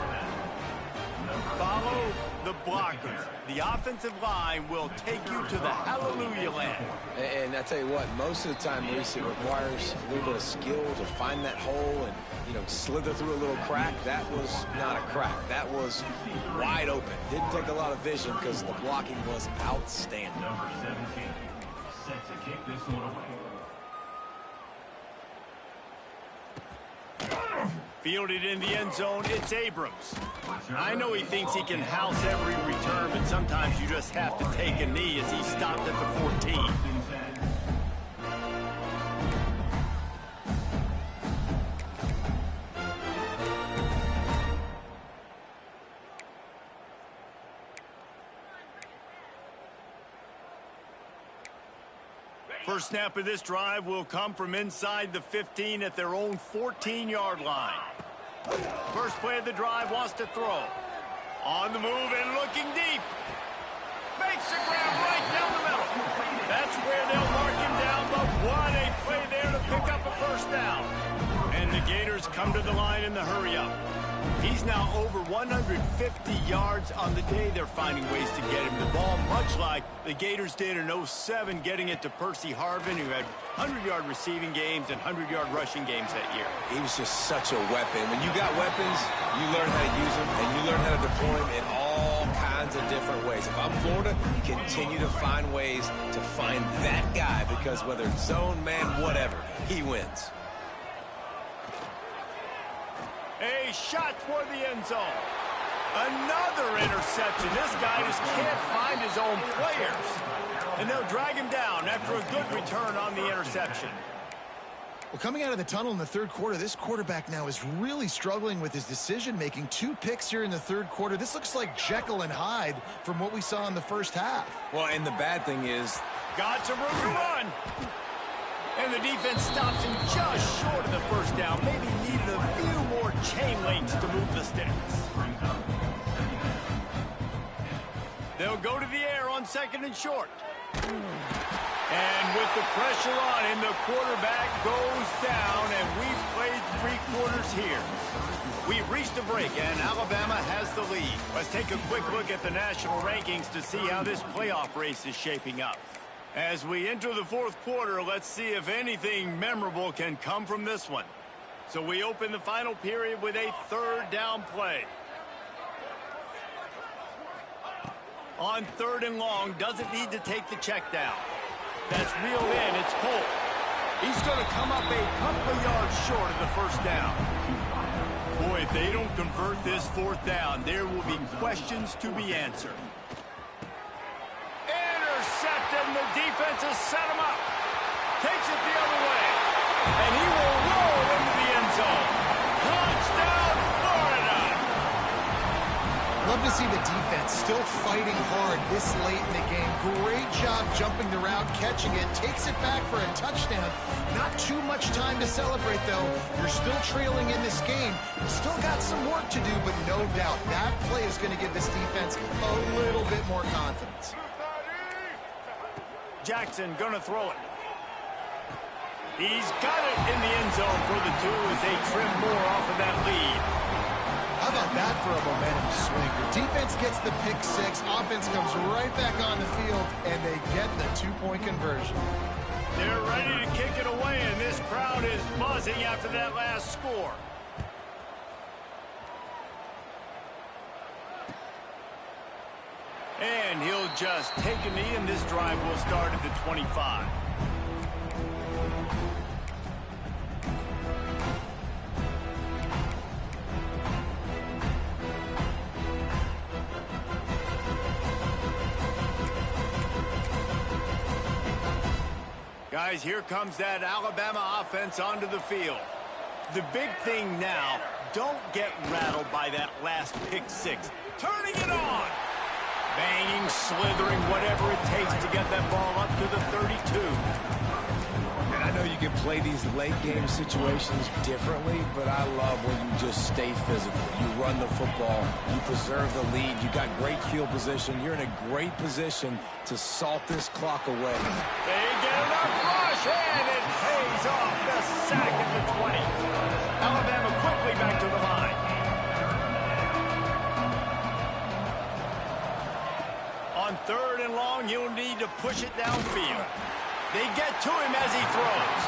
Follow the blockers. The offensive line will take you to the hallelujah land. And I tell you what, most of the time, Reese, it requires a little bit of skill to find that hole and, you know, slither through a little crack. That was not a crack. That was wide open. Didn't take a lot of vision because the blocking was outstanding. Number 17, set to kick this one away. Fielded in the end zone, it's Abrams. I know he thinks he can house every return, but sometimes you just have to take a knee as he stopped at the 14. First snap of this drive will come from inside the 15 at their own 14-yard line. First play of the drive wants to throw. On the move and looking deep. Makes the grab right down the middle. That's where they'll mark him down, but what a play there to pick up a first down. And the Gators come to the line in the hurry-up. He's now over 150 yards on the day. They're finding ways to get him the ball, much like the Gators did in 07, getting it to Percy Harvin, who had 100-yard receiving games and 100-yard rushing games that year. He was just such a weapon. When you got weapons, you learn how to use them, and you learn how to deploy them in all kinds of different ways. If I'm Florida, continue to find ways to find that guy, because whether it's zone, man, whatever, he wins. A shot toward the end zone. Another interception. This guy just can't find his own players. And they'll drag him down after a good return on the interception. Well, coming out of the tunnel in the third quarter, this quarterback now is really struggling with his decision-making. 2 picks here in the third quarter. This looks like Jekyll and Hyde from what we saw in the first half. Well, and the bad thing is... got some room to run. And And the defense stops him just short of the first down. Maybe needed a few more chain links to move the sticks. They'll go to the air on 2nd and short. And with the pressure on him, the quarterback goes down, and we've played 3 quarters here. We've reached a break, and Alabama has the lead. Let's take a quick look at the national rankings to see how this playoff race is shaping up. As we enter the 4th quarter, let's see if anything memorable can come from this one. So we open the final period with a 3rd down play. On 3rd and long, doesn't need to take the check down. That's reeled in, it's Polk. He's going to come up a couple of yards short of the first down. Boy, if they don't convert this 4th down, there will be questions to be answered. Intercepted, and the defense has set him up. Takes it the other way. And he will roll into the end zone. Touchdown, Florida! Love to see the defense still fighting hard this late in the game. Great job jumping the route, catching it, takes it back for a touchdown. Not too much time to celebrate, though. You're still trailing in this game. You still got some work to do, but no doubt that play is going to give this defense a little bit more confidence. Jackson going to throw it. He's got it in the end zone for the 2 as they trim more off of that lead. How about that for a momentum swing? The defense gets the pick 6, offense comes right back on the field, and they get the 2-point conversion. They're ready to kick it away, and this crowd is buzzing after that last score. And he'll just take a knee, and this drive will start at the 25. Guys, here comes that Alabama offense onto the field. The big thing now, don't get rattled by that last pick 6. Turning it on! Banging, slithering, whatever it takes to get that ball up to the 32. And I know you can play these late game situations differently, but I love when you just stay physical. You run the football, you preserve the lead, you got great field position, you're in a great position to salt this clock away. They get enough rush, and it pays off. The sack at the 20. Alabama quickly back to the line. On 3rd and long, you'll need to push it downfield. They get to him as he throws.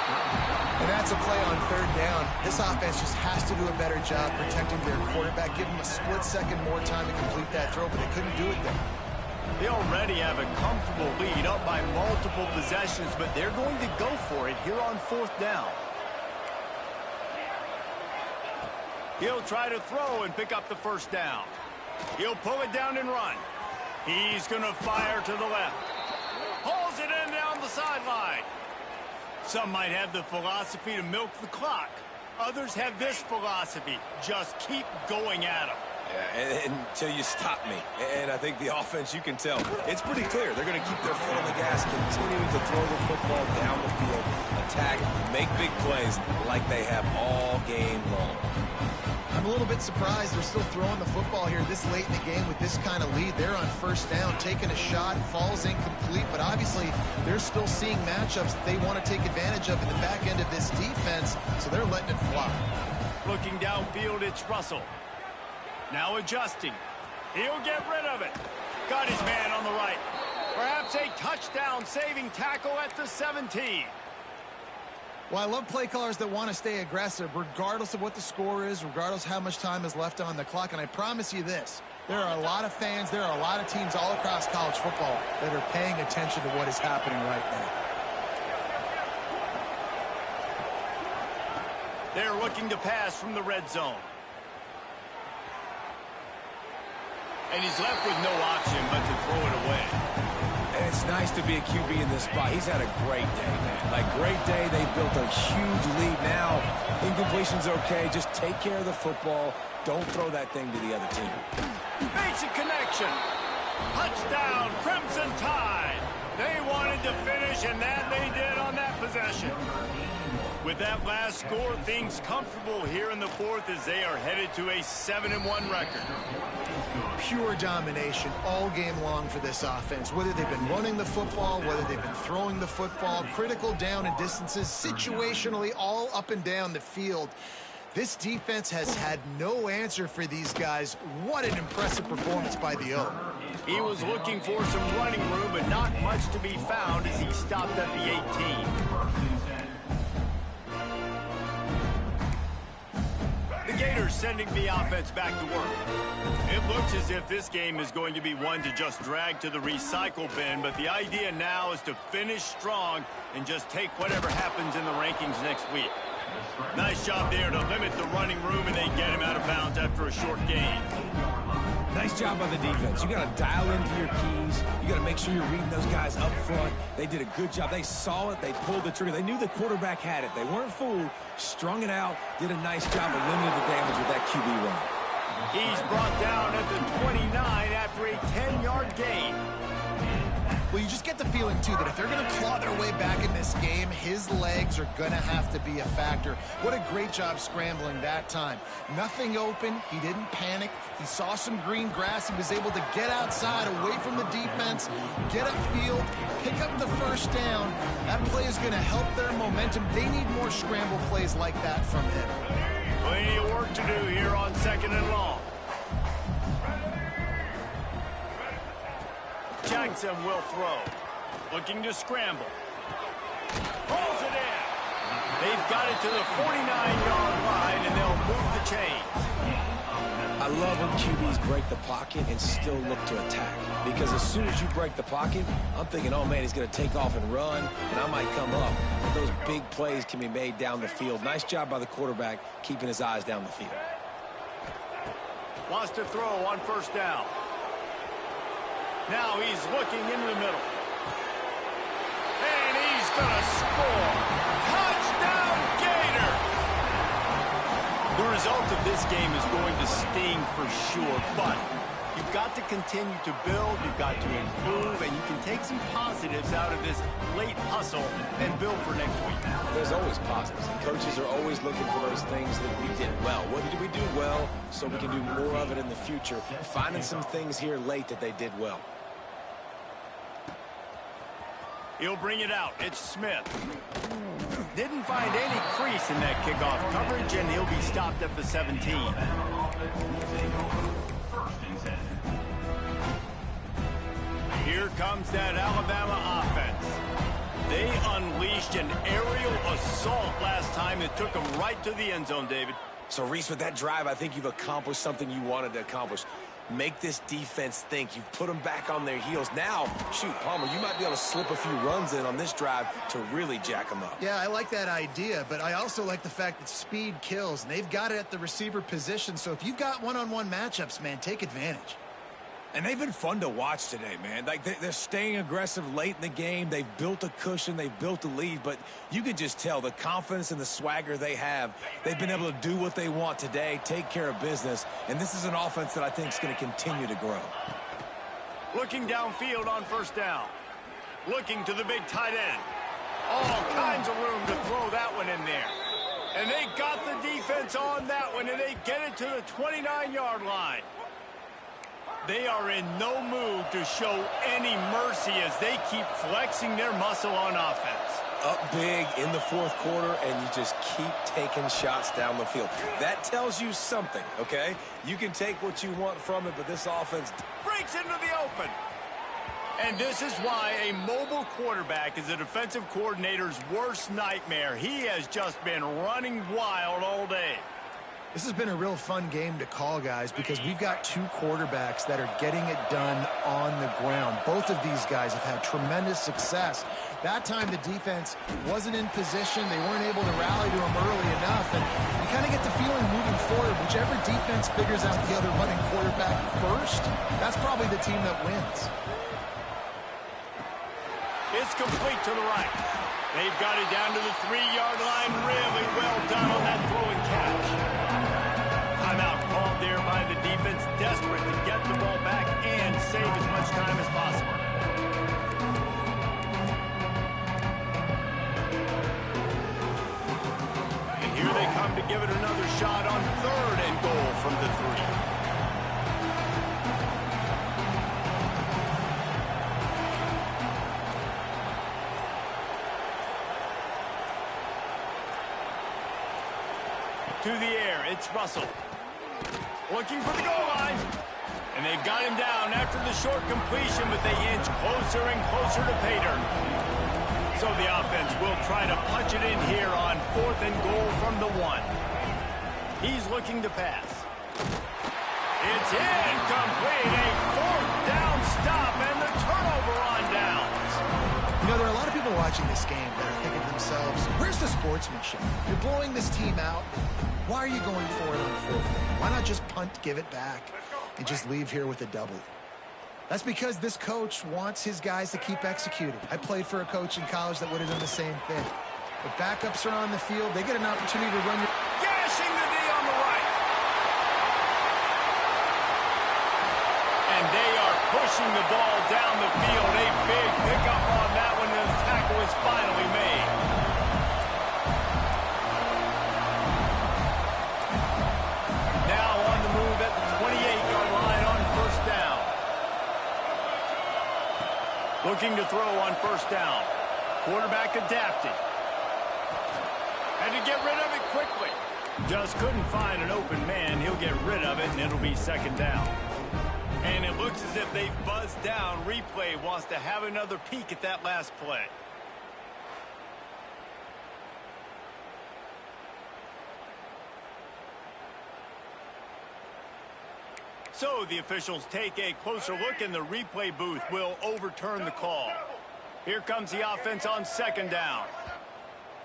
And that's a play on 3rd down. This offense just has to do a better job protecting their quarterback, give him a split second more time to complete that throw, but they couldn't do it there. They already have a comfortable lead up by multiple possessions, but they're going to go for it here on 4th down. He'll try to throw and pick up the first down. He'll pull it down and run. He's going to fire to the left. Pulls it in down the sideline. Some might have the philosophy to milk the clock. Others have this philosophy. Just keep going at them. Yeah, until you stop me. And I think the offense, you can tell, it's pretty clear. They're going to keep their foot on the gas, continuing to throw the football down the field, attack, make big plays like they have all game long. I'm a little bit surprised they're still throwing the football here this late in the game with this kind of lead. They're on 1st down, taking a shot, falls incomplete, but obviously they're still seeing matchups that they want to take advantage of in the back end of this defense, so they're letting it fly. Looking downfield, it's Russell. Now adjusting. He'll get rid of it. Got his man on the right. Perhaps a touchdown-saving tackle at the 17. Well, I love play callers that want to stay aggressive, regardless of what the score is, regardless of how much time is left on the clock. And I promise you this, there are a lot of fans, there are a lot of teams all across college football that are paying attention to what is happening right now. They're looking to pass from the red zone. And he's left with no option but to throw it away. And it's nice to be a QB in this spot. He's had a great day, man. Like, great day. They built a huge lead now. Incompletion's okay. Just take care of the football. Don't throw that thing to the other team. Makes a connection. Touchdown, Crimson Tide. They wanted to finish, and that they did on that possession. With that last score, things comfortable here in the fourth as they are headed to a 7-1 record. Pure domination all game long for this offense. Whether they've been running the football, whether they've been throwing the football, critical down and distances, situationally all up and down the field. This defense has had no answer for these guys. What an impressive performance by the O. He was looking for some running room, but not much to be found as he stopped at the 18. The Gators sending the offense back to work. It looks as if this game is going to be one to just drag to the recycle bin, but the idea now is to finish strong and just take whatever happens in the rankings next week. Nice job there to limit the running room, and they get him out of bounds after a short gain. Nice job by the defense. You got to dial into your keys. You got to make sure you're reading those guys up front. They did a good job. They saw it. They pulled the trigger. They knew the quarterback had it. They weren't fooled. Strung it out. Did a nice job of limiting the damage with that QB run. He's brought down at the 29 after a 10-yard gain. Well, you just get the feeling, too, that if they're going to claw their way back in this game, his legs are going to have to be a factor. What a great job scrambling that time. Nothing open. He didn't panic. He saw some green grass. He was able to get outside, away from the defense, get upfield, pick up the first down. That play is going to help their momentum. They need more scramble plays like that from him. Plenty of work to do here on 2nd and long. Jackson will throw. Looking to scramble. Pulls it in. They've got it to the 49-yard line, and they'll move the chains. I love when QBs break the pocket and still look to attack. Because as soon as you break the pocket, I'm thinking, oh, man, he's going to take off and run, and I might come up. But those big plays can be made down the field. Nice job by the quarterback keeping his eyes down the field. Wants to throw on first down. Now he's looking into the middle. And he's going to score. Touchdown, Gator! The result of this game is going to sting for sure, but you've got to continue to build, you've got to improve, and you can take some positives out of this late hustle and build for next week. There's always positives, and coaches are always looking for those things that we did well. What did we do well so we can do more of it in the future? Finding some things here late that they did well. He'll bring it out. It's Smith. Didn't find any crease in that kickoff coverage, and he'll be stopped at the 17. Here comes that Alabama offense. They unleashed an aerial assault last time that took them right to the end zone, David. So, Reese, with that drive, I think you've accomplished something you wanted to accomplish. Make this defense think. You've put them back on their heels. Now, shoot, Palmer, you might be able to slip a few runs in on this drive to really jack them up. Yeah, I like that idea, but I also like the fact that speed kills, and they've got it at the receiver position. So if you've got one-on-one matchups, man, take advantage. And they've been fun to watch today, man. Like, they're staying aggressive late in the game. They've built a cushion. They've built a lead. But you can just tell the confidence and the swagger they have. They've been able to do what they want today, take care of business. And this is an offense that I think is going to continue to grow. Looking downfield on first down. Looking to the big tight end. All kinds of room to throw that one in there. And they got the defense on that one, and they get it to the 29-yard line. They are in no mood to show any mercy as they keep flexing their muscle on offense. Up big in the fourth quarter, and you just keep taking shots down the field. That tells you something, okay? You can take what you want from it, but this offense breaks into the open. And this is why a mobile quarterback is a defensive coordinator's worst nightmare. He has just been running wild all day. This has been a real fun game to call, guys, because we've got two quarterbacks that are getting it done on the ground. Both of these guys have had tremendous success. That time the defense wasn't in position. They weren't able to rally to him early enough. And you kind of get the feeling moving forward, whichever defense figures out the other running quarterback first, that's probably the team that wins. It's complete to the right. They've got it down to the 3-yard line. Really well done on that throw and catch. Timeout called there by the defense, desperate to get the ball back and save as much time as possible. to give it another shot on 3rd and goal from the 3. To the air, it's Russell. Looking for the goal line. And they've got him down after the short completion, but they inch closer and closer to pay dirt. So the offense will try to punch it in here on 4th and goal from the 1. He's looking to pass. It's incomplete. A 4th down stop and the turnover on downs. You know, there are a lot of people watching this game that are thinking to themselves, where's the sportsmanship? You're blowing this team out. Why are you going for it on 4th? Why not just punt, give it back, and just leave here with a double? That's because this coach wants his guys to keep executing. I played for a coach in college that would have done the same thing. If backups are on the field, they get an opportunity to run your... Gashing the D on the right. And they are pushing the ball down the field. A big pickup on that one. The tackle is finally made. Now on the move at the 28-yard line on 1st down. Looking to throw on 1st down. Quarterback adapting. Had to get rid of it quickly. Just couldn't find an open man. He'll get rid of it, and it'll be 2nd down. And it looks as if they've buzzed down. Replay wants to have another peek at that last play. So the officials take a closer look, and the replay booth will overturn the call. Here comes the offense on 2nd down.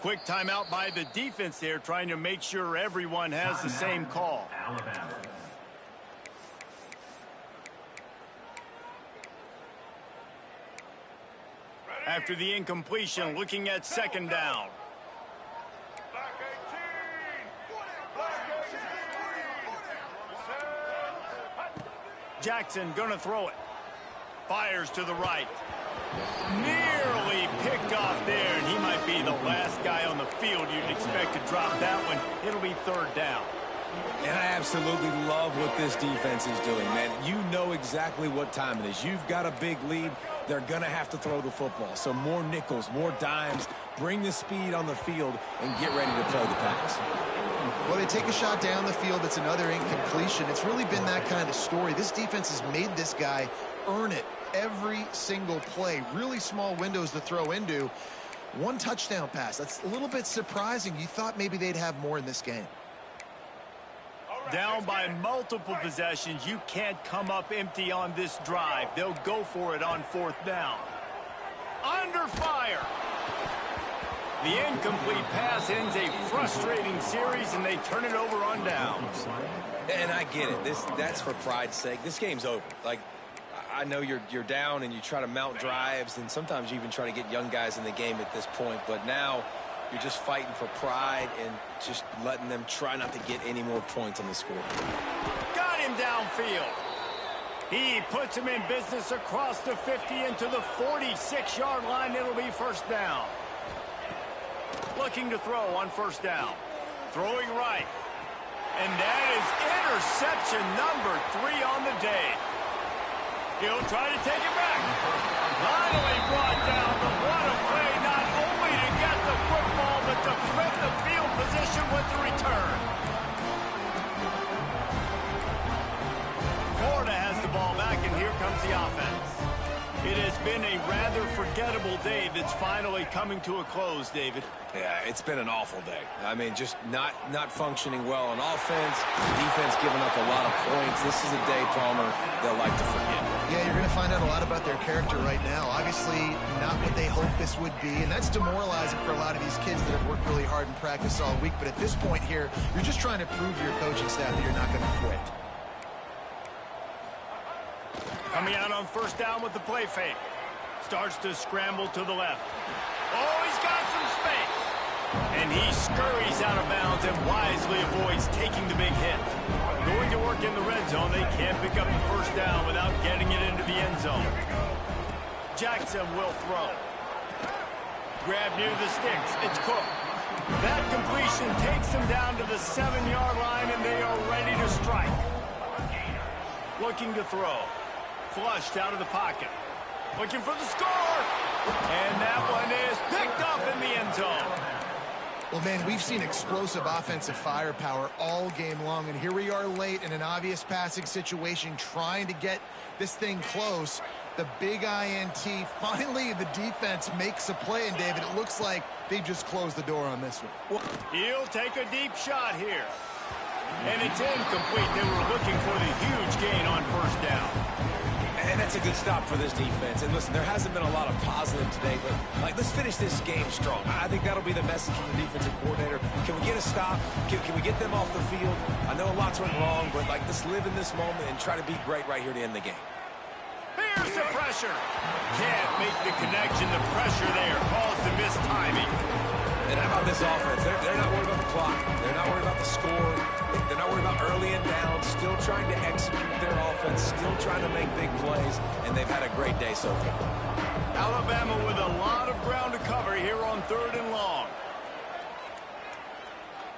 Quick timeout by the defense there, trying to make sure everyone has the same call. Alabama. After the incompletion, looking at 2nd down. Jackson gonna throw it. Fires to the right. Nearly picked off there, and he might be the last guy on the field you'd expect to drop that one. It'll be 3rd down. And I absolutely love what this defense is doing, man. You know exactly what time it is. You've got a big lead. They're going to have to throw the football. So more nickels, more dimes, bring the speed on the field, and get ready to play the pass. Well, they take a shot down the field. It's another incompletion. It's really been that kind of story. This defense has made this guy earn it every single play. Really small windows to throw into. 1 touchdown pass. That's a little bit surprising. You thought maybe they'd have more in this game. Down by multiple possessions, you can't come up empty on this drive. They'll go for it on 4th down. Under fire. The incomplete pass ends a frustrating series, and they turn it over on downs. And I get it. That's for pride's sake. This game's over. Like, I know you're down and you try to mount drives, and sometimes you even try to get young guys in the game at this point. But now you're just fighting for pride and just letting them try not to get any more points on the score. Got him downfield. He puts him in business across the 50 into the 46-yard line. It'll be 1st down. Looking to throw on 1st down. Throwing right. And that is interception number 3 on the day. He'll try to take it back. Finally brought down, but what a play, not only to get the football, but to flip the field position with the return. Florida has the ball back, and here comes the offense. It has been a rather forgettable day that's finally coming to a close, David. Yeah, it's been an awful day. I mean, just not functioning well on offense, defense giving up a lot of points. This is a day, Palmer, they'll like to forget. Yeah, you're going to find out a lot about their character right now. Obviously, not what they hoped this would be, and that's demoralizing for a lot of these kids that have worked really hard in practice all week. But at this point here, you're just trying to prove to your coaching staff that you're not going to quit. Coming out on 1st down with the play fake. Starts to scramble to the left. Oh, he's got some space. And he scurries out of bounds and wisely avoids taking the big hit. Going to work in the red zone. They can't pick up the 1st down without getting it into the end zone. Jackson will throw. Grab near the sticks. It's Cook. That completion takes them down to the 7-yard line, and they are ready to strike. Looking to throw. Flushed out of the pocket. Looking for the score. And that one is picked up in the end zone. Well, man, we've seen explosive offensive firepower all game long, and here we are late in an obvious passing situation trying to get this thing close. The big INT, finally the defense makes a play, and David, it looks like they just closed the door on this one. He'll take a deep shot here. And it's incomplete. They were looking for the huge gain on first down. And that's a good stop for this defense. And listen, there hasn't been a lot of positive today, but let's finish this game strong. I think that'll be the message from the defensive coordinator. Can we get a stop? Can we get them off the field? I know lots went wrong, but let's live in this moment and try to be great right here to end the game. Here's the pressure. Can't make the connection. The pressure there caused the missed timing. And how about this offense? They're not worried about the clock. They're not worried about the score. They're not worried about early and down. Still trying to execute their offense. Still trying to make big plays. And they've had a great day so far. Alabama with a lot of ground to cover here on 3rd and long.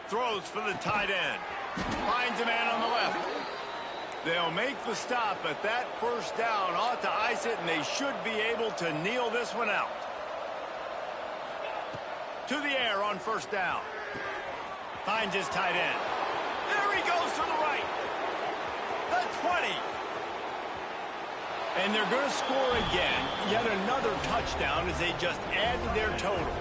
Throws for the tight end. Finds a man on the left. They'll make the stop, but that first down ought to ice it, and they should be able to kneel this one out. To the air on first down. Finds his tight end. There he goes to the right. The 20. And they're going to score again. Yet another touchdown as they just add to their total.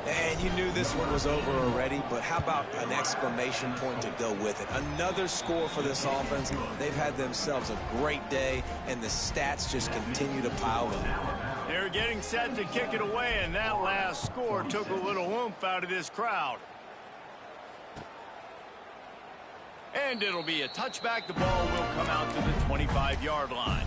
And you knew this one was over already, but how about an exclamation point to go with it? Another score for this offense. They've had themselves a great day, and the stats just continue to pile up. They're getting set to kick it away, and that last score took a little oomph out of this crowd. And it'll be a touchback. The ball will come out to the 25-yard line.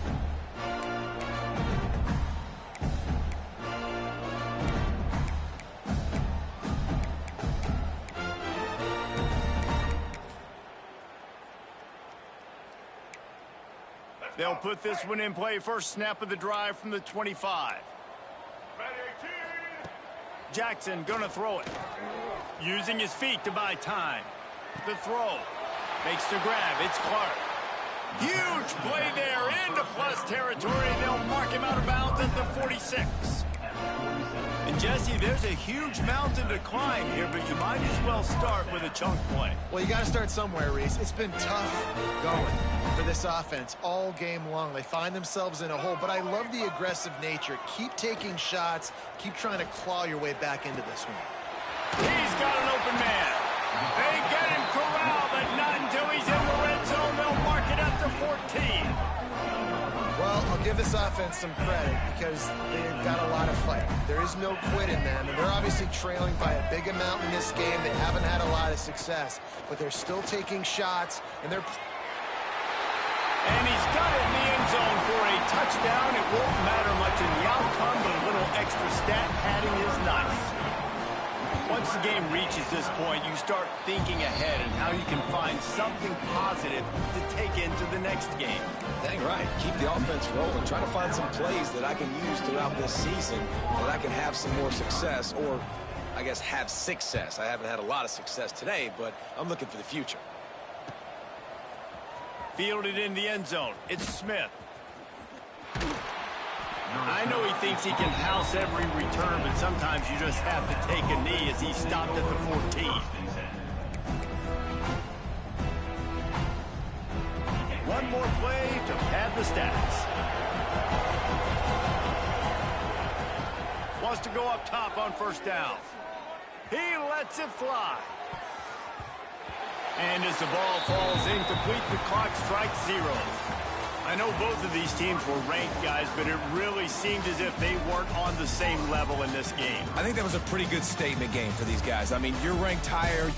They'll put this one in play. First snap of the drive from the 25. Jackson gonna throw it. Using his feet to buy time. The throw. Makes the grab. It's Clark. Huge play there into plus territory. They'll mark him out of bounds at the 46. And Jesse, there's a huge mountain to climb here, but you might as well start with a chunk play. Well, you got to start somewhere, Reese. It's been tough going for this offense all game long. They find themselves in a hole, but I love the aggressive nature. Keep taking shots. Keep trying to claw your way back into this one. He's got an open man. They get him corralled, but not until he's in the red zone. They'll mark it up to 14. Well, I'll give this offense some credit because they've got a lot of fight. There is no quit in them, and they're obviously trailing by a big amount in this game. They haven't had a lot of success, but they're still taking shots, and they're... And he's got it in the end zone for a touchdown. It won't matter much in the outcome, but a little extra stat padding is nice. Once the game reaches this point, you start thinking ahead and how you can find something positive to take into the next game. Dang right. Keep the offense rolling. Try to find some plays that I can use throughout this season that I can have some more success, or I guess have success. I haven't had a lot of success today, but I'm looking for the future. Fielded in the end zone. It's Smith. I know he thinks he can house every return, but sometimes you just have to take a knee as he stopped at the 14. One more play to pad the stats. Wants to go up top on first down. He lets it fly. And as the ball falls incomplete, the clock strikes 0. I know both of these teams were ranked, guys, but it really seemed as if they weren't on the same level in this game. I think that was a pretty good statement game for these guys. I mean, you're ranked higher.